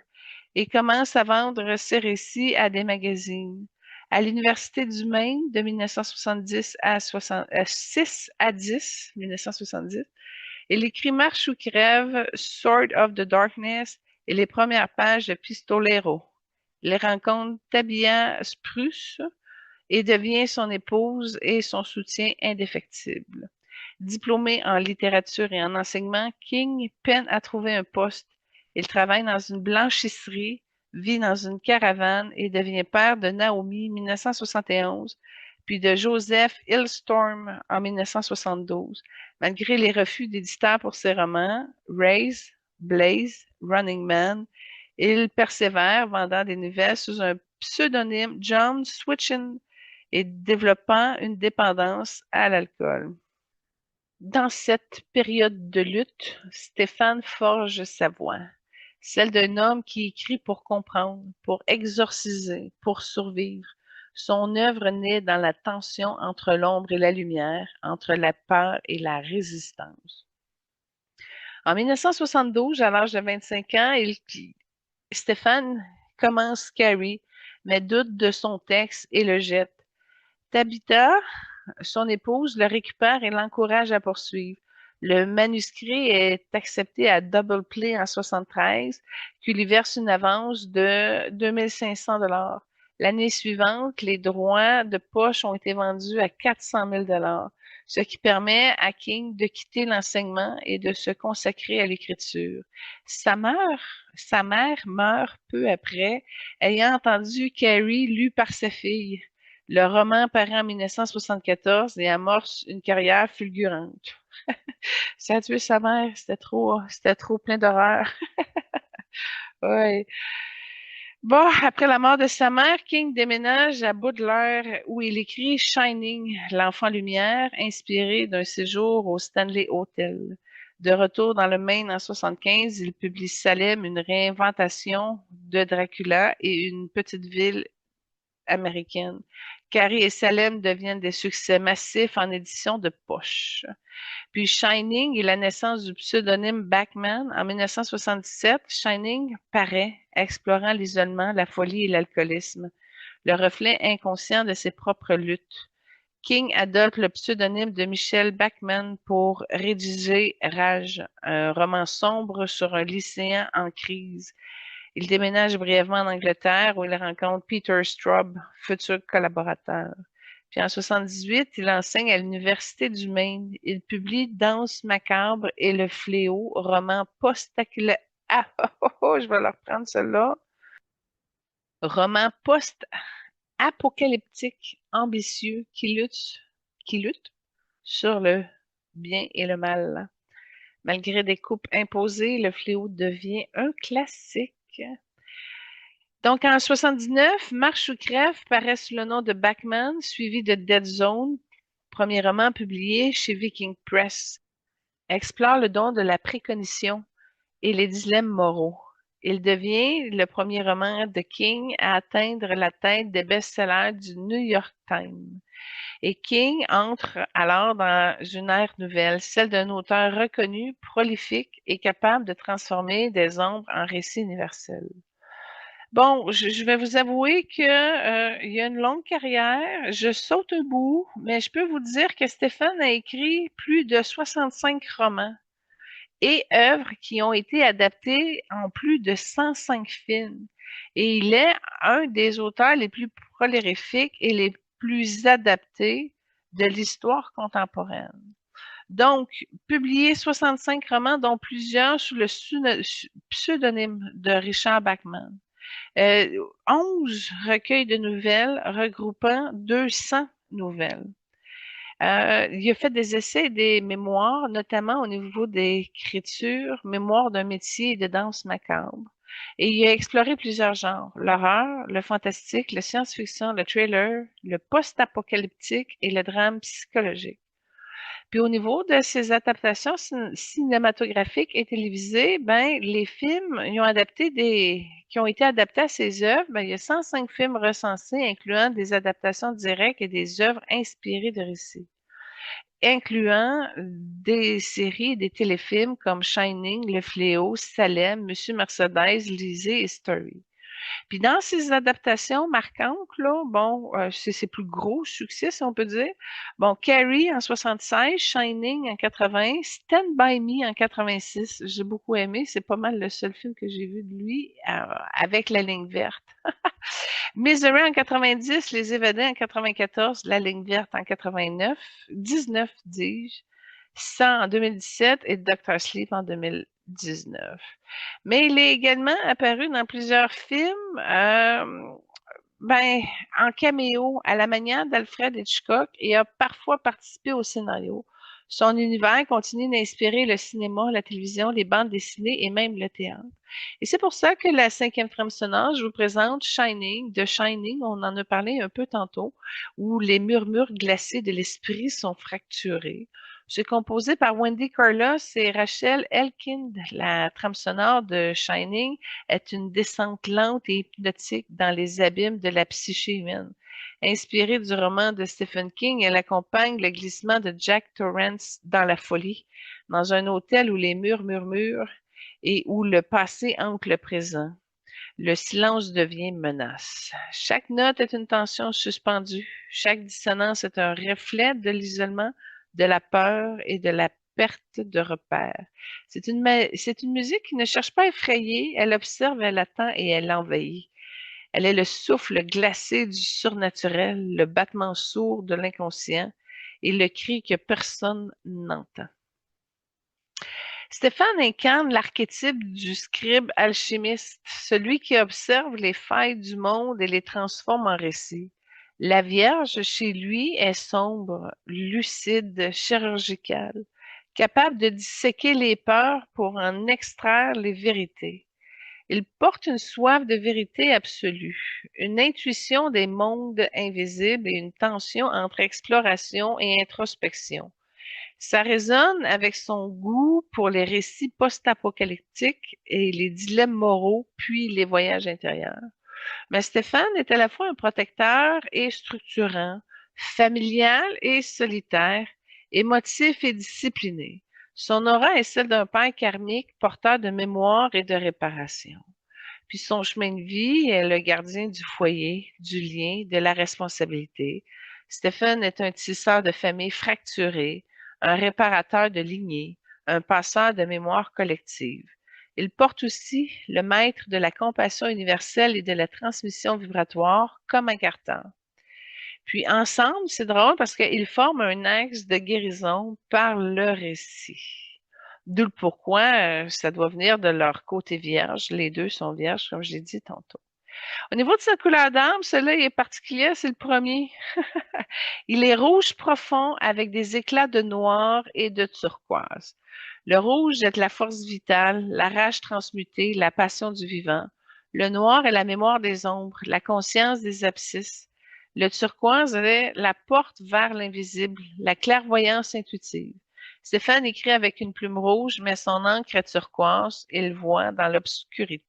et commence à vendre ses récits à des magazines. À l'Université du Maine de 1970 à 6 à 10, 1970, il écrit Marche ou crève, Sword of the Darkness et les premières pages de Pistolero. Il rencontre Tabia Spruce et devient son épouse et son soutien indéfectible. Diplômé en littérature et en enseignement, King peine à trouver un poste. Il travaille dans une blanchisserie, vit dans une caravane et devient père de Naomi 1971, puis de Joseph Hillstorm en 1972. Malgré les refus d'éditeurs pour ses romans, Raise, Blaze, Running Man, il persévère, vendant des nouvelles sous un pseudonyme John Switchen et développant une dépendance à l'alcool. Dans cette période de lutte, Stéphane forge sa voix, celle d'un homme qui écrit pour comprendre, pour exorciser, pour survivre. Son œuvre naît dans la tension entre l'ombre et la lumière, entre la peur et la résistance. En 1972, à l'âge de 25 ans, Stéphane commence Carrie, mais doute de son texte et le jette. Tabitha, son épouse, le récupère et l'encourage à poursuivre. Le manuscrit est accepté à Double Play en 73, qui lui verse une avance de 2 500 $. L'année suivante, les droits de poche ont été vendus à 400 000 $, ce qui permet à King de quitter l'enseignement et de se consacrer à l'écriture. Sa mère, sa mère meurt peu après, ayant entendu Carrie lu par sa fille. Le roman paraît en 1974 et amorce une carrière fulgurante. Ça a tué sa mère, c'était trop plein d'horreur. Ouais. Bon, après la mort de sa mère, King déménage à Baudelaire où il écrit Shining, l'enfant lumière, inspiré d'un séjour au Stanley Hotel. De retour dans le Maine en 75, il publie Salem, une réinventation de Dracula et une petite ville américaine. Carrie et Salem deviennent des succès massifs en édition de poche. Puis Shining et la naissance du pseudonyme Bachman en 1977, Shining paraît, explorant l'isolement, la folie et l'alcoolisme, le reflet inconscient de ses propres luttes. King adopte le pseudonyme de Michel Bachman pour rédiger Rage, un roman sombre sur un lycéen en crise. Il déménage brièvement en Angleterre où il rencontre Peter Straub, futur collaborateur. Puis en 78, il enseigne à l'Université du Maine. Il publie Danse macabre et le fléau, roman Ah, je vais leur prendre cela. Roman post-apocalyptique, ambitieux, qui lutte sur le bien et le mal. Malgré des coupes imposées, le fléau devient un classique. Donc, en 79, Marche ou crève paraît sous le nom de Bachman, suivi de Dead Zone, premier roman publié chez Viking Press. Explore le don de la précognition et les dilemmes moraux. Il devient le premier roman de King à atteindre la tête des best-sellers du New York Times. Et King entre alors dans une ère nouvelle, celle d'un auteur reconnu, prolifique et capable de transformer des ombres en récits universels. Bon, je vais vous avouer que il y a une longue carrière. Je saute un bout, mais je peux vous dire que Stéphane a écrit plus de 65 romans et œuvres qui ont été adaptés en plus de 105 films. Et il est un des auteurs les plus prolifiques et les plus adaptés de l'histoire contemporaine. Donc, publié 65 romans, dont plusieurs sous le pseudonyme de Richard Bachman. 11 recueils de nouvelles regroupant 200 nouvelles. Il a fait des essais et des mémoires, notamment au niveau d'écriture, mémoire d'un métier et de danse macabre. Et il a exploré plusieurs genres, l'horreur, le fantastique, la science-fiction, le thriller, le post-apocalyptique et le drame psychologique. Puis au niveau de ces adaptations cinématographiques et télévisées, ben les films qui ont été adaptés à ces œuvres, ben, il y a 105 films recensés, incluant des adaptations directes et des œuvres inspirées de récits, incluant des séries et des téléfilms comme Shining, Le Fléau, Salem, Monsieur Mercedes, Lisée et Story. Puis dans ces adaptations marquantes, là, bon, c'est ses plus gros succès, si on peut dire. Bon, Carrie en 76, Shining en 80, Stand By Me en 86, j'ai beaucoup aimé, c'est pas mal le seul film que j'ai vu de lui avec la ligne verte. Misery en 90, Les Évadés en 94, La ligne verte en 89, 19 dis-je, 100 en 2017 et Dr. Sleep en 2019. Mais il est également apparu dans plusieurs films, ben, en caméo, à la manière d'Alfred Hitchcock, et a parfois participé au scénario. Son univers continue d'inspirer le cinéma, la télévision, les bandes dessinées et même le théâtre. Et c'est pour ça que la cinquième trame sonore, je vous présente Shining. De Shining, on en a parlé un peu tantôt, où les murmures glacés de l'esprit sont fracturés. C'est composé par Wendy Carlos et Rachel Elkind. La trame sonore de Shining est une descente lente et hypnotique dans les abîmes de la psyché humaine. Inspirée du roman de Stephen King, elle accompagne le glissement de Jack Torrance dans la folie, dans un hôtel où les murs murmurent et où le passé hante le présent. Le silence devient menace. Chaque note est une tension suspendue. Chaque dissonance est un reflet de l'isolement, de la peur et de la perte de repères. C'est une musique qui ne cherche pas à effrayer, elle observe, elle attend et elle envahit. Elle est le souffle glacé du surnaturel, le battement sourd de l'inconscient et le cri que personne n'entend. Stéphane incarne l'archétype du scribe alchimiste, celui qui observe les failles du monde et les transforme en récits. La Vierge, chez lui, est sombre, lucide, chirurgicale, capable de disséquer les peurs pour en extraire les vérités. Il porte une soif de vérité absolue, une intuition des mondes invisibles et une tension entre exploration et introspection. Ça résonne avec son goût pour les récits post-apocalyptiques et les dilemmes moraux, puis les voyages intérieurs. Mais Stéphane est à la fois un protecteur et structurant, familial et solitaire, émotif et discipliné. Son aura est celle d'un père karmique porteur de mémoire et de réparation. Puis son chemin de vie est le gardien du foyer, du lien, de la responsabilité. Stephen est un tisseur de famille fracturée, un réparateur de lignées, un passeur de mémoire collective. Il porte aussi le maître de la compassion universelle et de la transmission vibratoire comme un carton. Puis ensemble, c'est drôle parce qu'ils forment un axe de guérison par le récit. D'où le pourquoi ça doit venir de leur côté vierge. Les deux sont vierges, comme je l'ai dit tantôt. Au niveau de sa couleur d'âme, celui-là est particulier, c'est le premier. Il est rouge profond avec des éclats de noir et de turquoise. Le rouge est la force vitale, la rage transmutée, la passion du vivant. Le noir est la mémoire des ombres, la conscience des abscisses. Le turquoise est la porte vers l'invisible, la clairvoyance intuitive. Stéphane écrit avec une plume rouge, mais son encre est turquoise, il voit dans l'obscurité.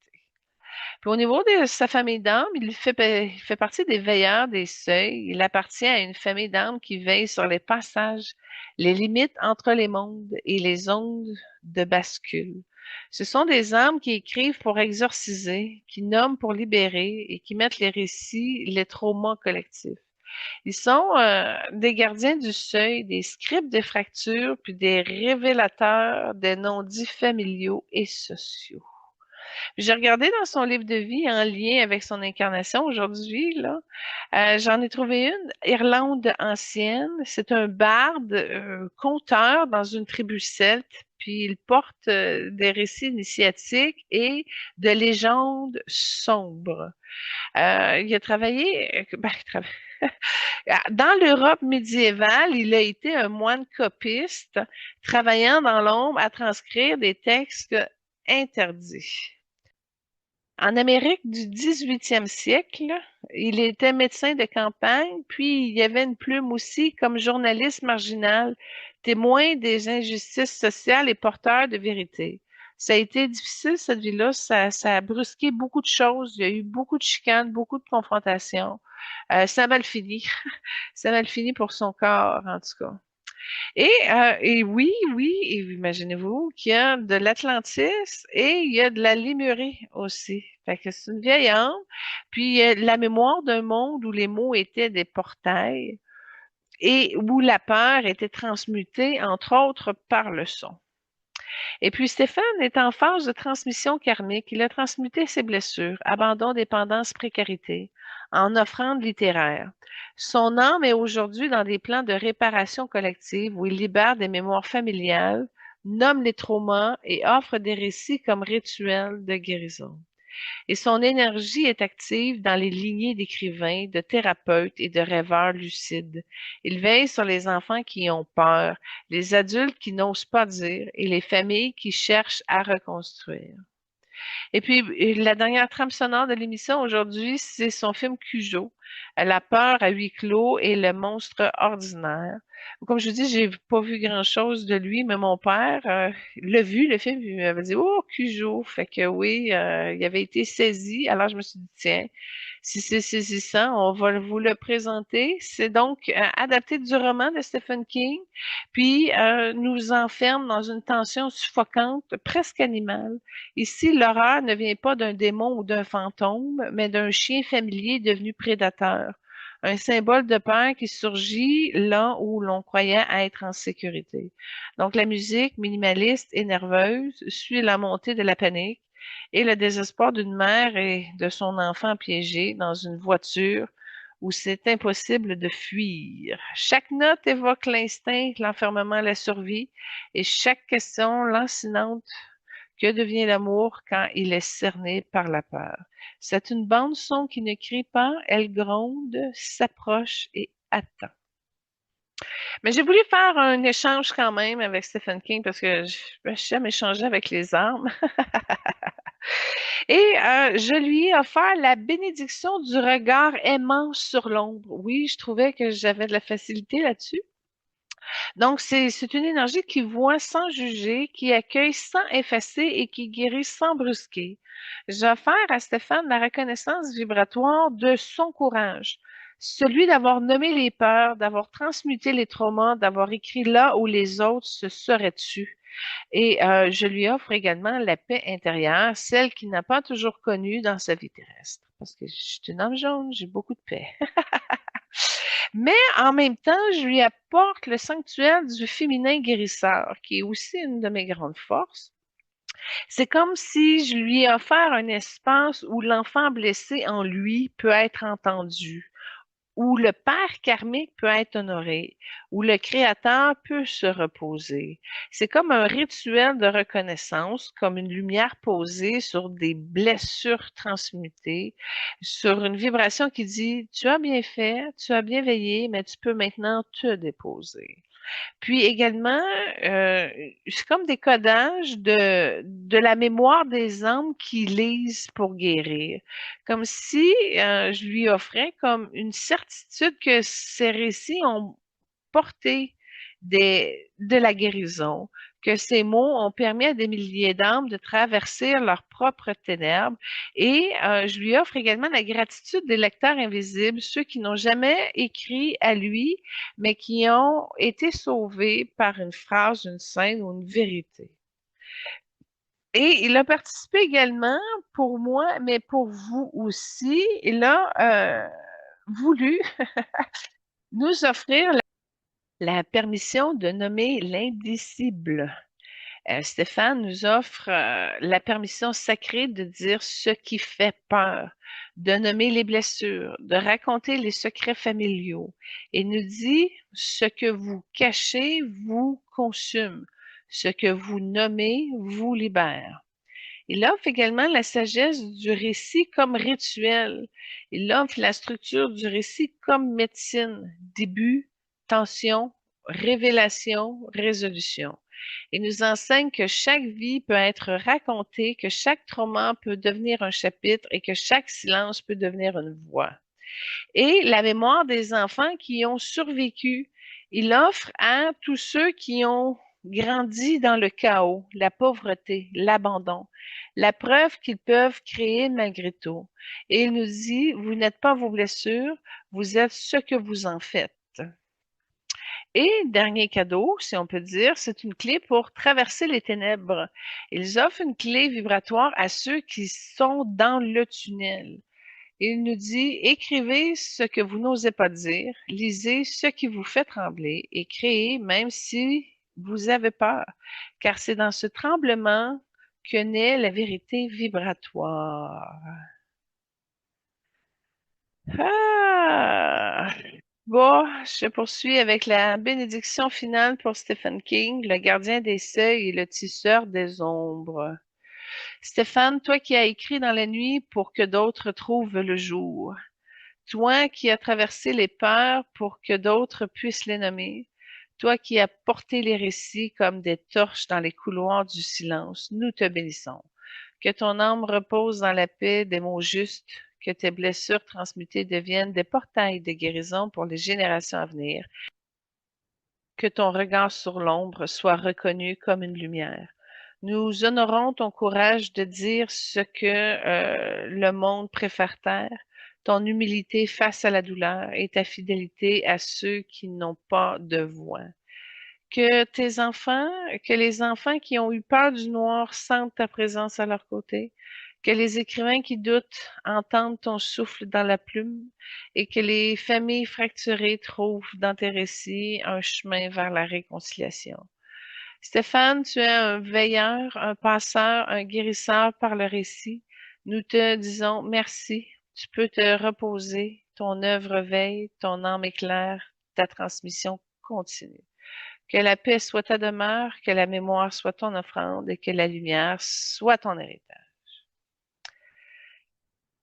Puis au niveau de sa famille d'âmes, il fait partie des veilleurs des seuils. Il appartient à une famille d'âmes qui veille sur les passages, les limites entre les mondes et les ondes de bascule. Ce sont des âmes qui écrivent pour exorciser, qui nomment pour libérer et qui mettent les récits, les traumas collectifs. Ils sont des gardiens du seuil, des scripts des fractures, puis des révélateurs des non-dits familiaux et sociaux. J'ai regardé dans son livre de vie en lien avec son incarnation aujourd'hui, là. J'en ai trouvé une, Irlande ancienne. C'est un barde, conteur dans une tribu celte, puis il porte des récits initiatiques et de légendes sombres. Il a travaillé, dans l'Europe médiévale, il a été un moine copiste, travaillant dans l'ombre à transcrire des textes interdits. En Amérique du 18e siècle, il était médecin de campagne, puis il y avait une plume aussi comme journaliste marginal, témoin des injustices sociales et porteur de vérité. Ça a été difficile, cette vie-là. Ça a brusqué beaucoup de choses. Il y a eu beaucoup de chicanes, beaucoup de confrontations. Ça a mal fini. Ça a mal fini pour son corps, en tout cas. Et oui, oui, et imaginez-vous qu'il y a de l'Atlantis et il y a de la Lémurie aussi. Fait que c'est une vieille âme. Puis il y a la mémoire d'un monde où les mots étaient des portails et où la peur était transmutée, entre autres, par le son. Et puis Stéphane est en phase de transmission karmique. Il a transmuté ses blessures, abandon, dépendance, précarité, en offrande littéraire. Son âme est aujourd'hui dans des plans de réparation collective où il libère des mémoires familiales, nomme les traumas et offre des récits comme rituels de guérison. Et son énergie est active dans les lignées d'écrivains, de thérapeutes et de rêveurs lucides. Il veille sur les enfants qui ont peur, les adultes qui n'osent pas dire et les familles qui cherchent à reconstruire. Et puis, la dernière trame sonore de l'émission aujourd'hui, c'est son film Cujo. La peur à huis clos et le monstre ordinaire. Comme je vous dis, j'ai pas vu grand-chose de lui, mais mon père l'a vu, le film, il m'avait dit «Oh, Cujo!» Fait que oui, il avait été saisi. Alors je me suis dit «Tiens, si c'est saisissant, on va vous le présenter». C'est donc adapté du roman de Stephen King, puis nous enferme dans une tension suffocante, presque animale. Ici, l'horreur ne vient pas d'un démon ou d'un fantôme, mais d'un chien familier devenu prédateur. Un symbole de peur qui surgit là où l'on croyait être en sécurité. Donc, la musique minimaliste et nerveuse suit la montée de la panique et le désespoir d'une mère et de son enfant piégé dans une voiture où c'est impossible de fuir. Chaque note évoque l'instinct, l'enfermement, la survie, et chaque question lancinante: que devient l'amour quand il est cerné par la peur? C'est une bande-son qui ne crie pas, elle gronde, s'approche et attend. Mais j'ai voulu faire un échange quand même avec Stephen King parce que j'aime échanger avec les armes. Et je lui ai offert la bénédiction du regard aimant sur l'ombre. Oui, je trouvais que j'avais de la facilité là-dessus. Donc, c'est une énergie qui voit sans juger, qui accueille sans effacer et qui guérit sans brusquer. J'ai offert à Stéphane la reconnaissance vibratoire de son courage, celui d'avoir nommé les peurs, d'avoir transmuté les traumas, d'avoir écrit là où les autres se seraient tus. Et je lui offre également la paix intérieure, celle qu'il n'a pas toujours connue dans sa vie terrestre. Parce que je suis une âme jaune, j'ai beaucoup de paix. Mais en même temps, je lui apporte le sanctuaire du féminin guérisseur, qui est aussi une de mes grandes forces. C'est comme si je lui ai offert un espace où l'enfant blessé en lui peut être entendu, où le père karmique peut être honoré, où le créateur peut se reposer. C'est comme un rituel de reconnaissance, comme une lumière posée sur des blessures transmutées, sur une vibration qui dit: tu as bien fait, tu as bien veillé, mais tu peux maintenant te déposer. Puis également, c'est comme des codages de la mémoire des âmes qui lisent pour guérir. Comme si je lui offrais comme une certitude que ces récits ont porté de la guérison, que ces mots ont permis à des milliers d'âmes de traverser leurs propres ténèbres. Et je lui offre également la gratitude des lecteurs invisibles, ceux qui n'ont jamais écrit à lui, mais qui ont été sauvés par une phrase, une scène ou une vérité. Et il a participé également pour moi, mais pour vous aussi. Il a voulu nous offrir la permission de nommer l'indicible. Stéphane nous offre la permission sacrée de dire ce qui fait peur, de nommer les blessures, de raconter les secrets familiaux. Et nous dit: ce que vous cachez vous consume, ce que vous nommez vous libère. Il offre également la sagesse du récit comme rituel. Il offre la structure du récit comme médecine, début, tension, révélation, résolution. Il nous enseigne que chaque vie peut être racontée, que chaque trauma peut devenir un chapitre et que chaque silence peut devenir une voix. Et la mémoire des enfants qui ont survécu. Il offre à tous ceux qui ont grandi dans le chaos, la pauvreté, l'abandon, la preuve qu'ils peuvent créer malgré tout. Et il nous dit: vous n'êtes pas vos blessures, vous êtes ce que vous en faites. Et dernier cadeau, si on peut dire, c'est une clé pour traverser les ténèbres. Ils offrent une clé vibratoire à ceux qui sont dans le tunnel. Il nous dit: écrivez ce que vous n'osez pas dire, lisez ce qui vous fait trembler et créez même si vous avez peur, car c'est dans ce tremblement que naît la vérité vibratoire. Ah! Bon, je poursuis avec la bénédiction finale pour Stephen King, le gardien des seuils et le tisseur des ombres. Stéphane, toi qui as écrit dans la nuit pour que d'autres trouvent le jour. Toi qui as traversé les peurs pour que d'autres puissent les nommer. Toi qui as porté les récits comme des torches dans les couloirs du silence, nous te bénissons. Que ton âme repose dans la paix des mots justes, que tes blessures transmutées deviennent des portails de guérison pour les générations à venir, que ton regard sur l'ombre soit reconnu comme une lumière. Nous honorons ton courage de dire ce que le monde préfère taire, ton humilité face à la douleur et ta fidélité à ceux qui n'ont pas de voix. Que les enfants qui ont eu peur du noir sentent ta présence à leur côté, que les écrivains qui doutent entendent ton souffle dans la plume, et que les familles fracturées trouvent dans tes récits un chemin vers la réconciliation. Stéphane, tu es un veilleur, un passeur, un guérisseur par le récit. Nous te disons merci. Tu peux te reposer. Ton œuvre veille, ton âme éclaire, ta transmission continue. Que la paix soit ta demeure, que la mémoire soit ton offrande et que la lumière soit ton héritage.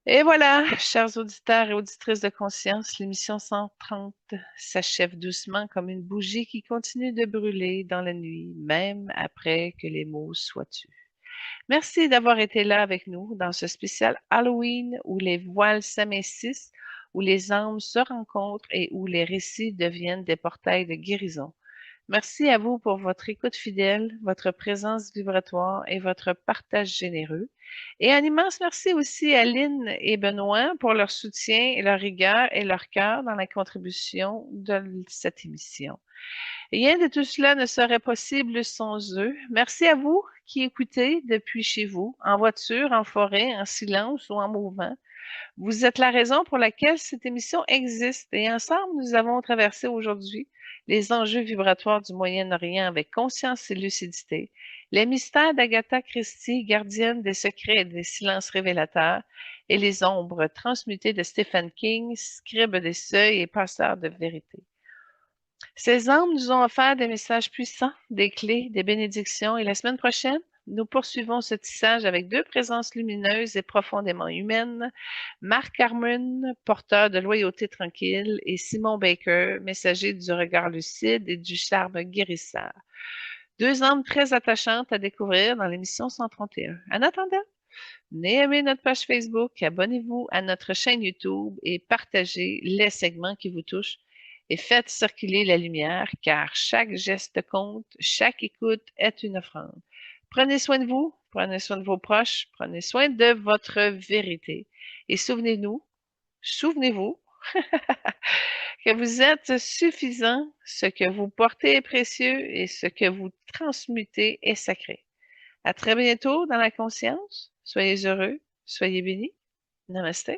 Et voilà, chers auditeurs et auditrices de conscience, l'émission 130 s'achève doucement comme une bougie qui continue de brûler dans la nuit, même après que les mots soient tus. Merci d'avoir été là avec nous dans ce spécial Halloween où les voiles s'amincissent, où les âmes se rencontrent et où les récits deviennent des portails de guérison. Merci à vous pour votre écoute fidèle, votre présence vibratoire et votre partage généreux. Et un immense merci aussi à Lynn et Benoît pour leur soutien et leur rigueur et leur cœur dans la contribution de cette émission. Rien de tout cela ne serait possible sans eux. Merci à vous qui écoutez depuis chez vous, en voiture, en forêt, en silence ou en mouvement. Vous êtes la raison pour laquelle cette émission existe et ensemble, nous avons traversé aujourd'hui les enjeux vibratoires du Moyen-Orient avec conscience et lucidité, les mystères d'Agatha Christie, gardienne des secrets et des silences révélateurs, et les ombres transmutées de Stephen King, scribe des seuils et passeur de vérité. Ces âmes nous ont offert des messages puissants, des clés, des bénédictions, et la semaine prochaine, nous poursuivons ce tissage avec deux présences lumineuses et profondément humaines, Mark Harmon, porteur de loyauté tranquille, et Simon Baker, messager du regard lucide et du charme guérisseur. Deux âmes très attachantes à découvrir dans l'émission 131. En attendant, venez aimer notre page Facebook, abonnez-vous à notre chaîne YouTube et partagez les segments qui vous touchent et faites circuler la lumière car chaque geste compte, chaque écoute est une offrande. Prenez soin de vous, prenez soin de vos proches, prenez soin de votre vérité et souvenez-vous que vous êtes suffisant, ce que vous portez est précieux et ce que vous transmutez est sacré. À très bientôt dans la conscience. Soyez heureux, soyez bénis. Namaste.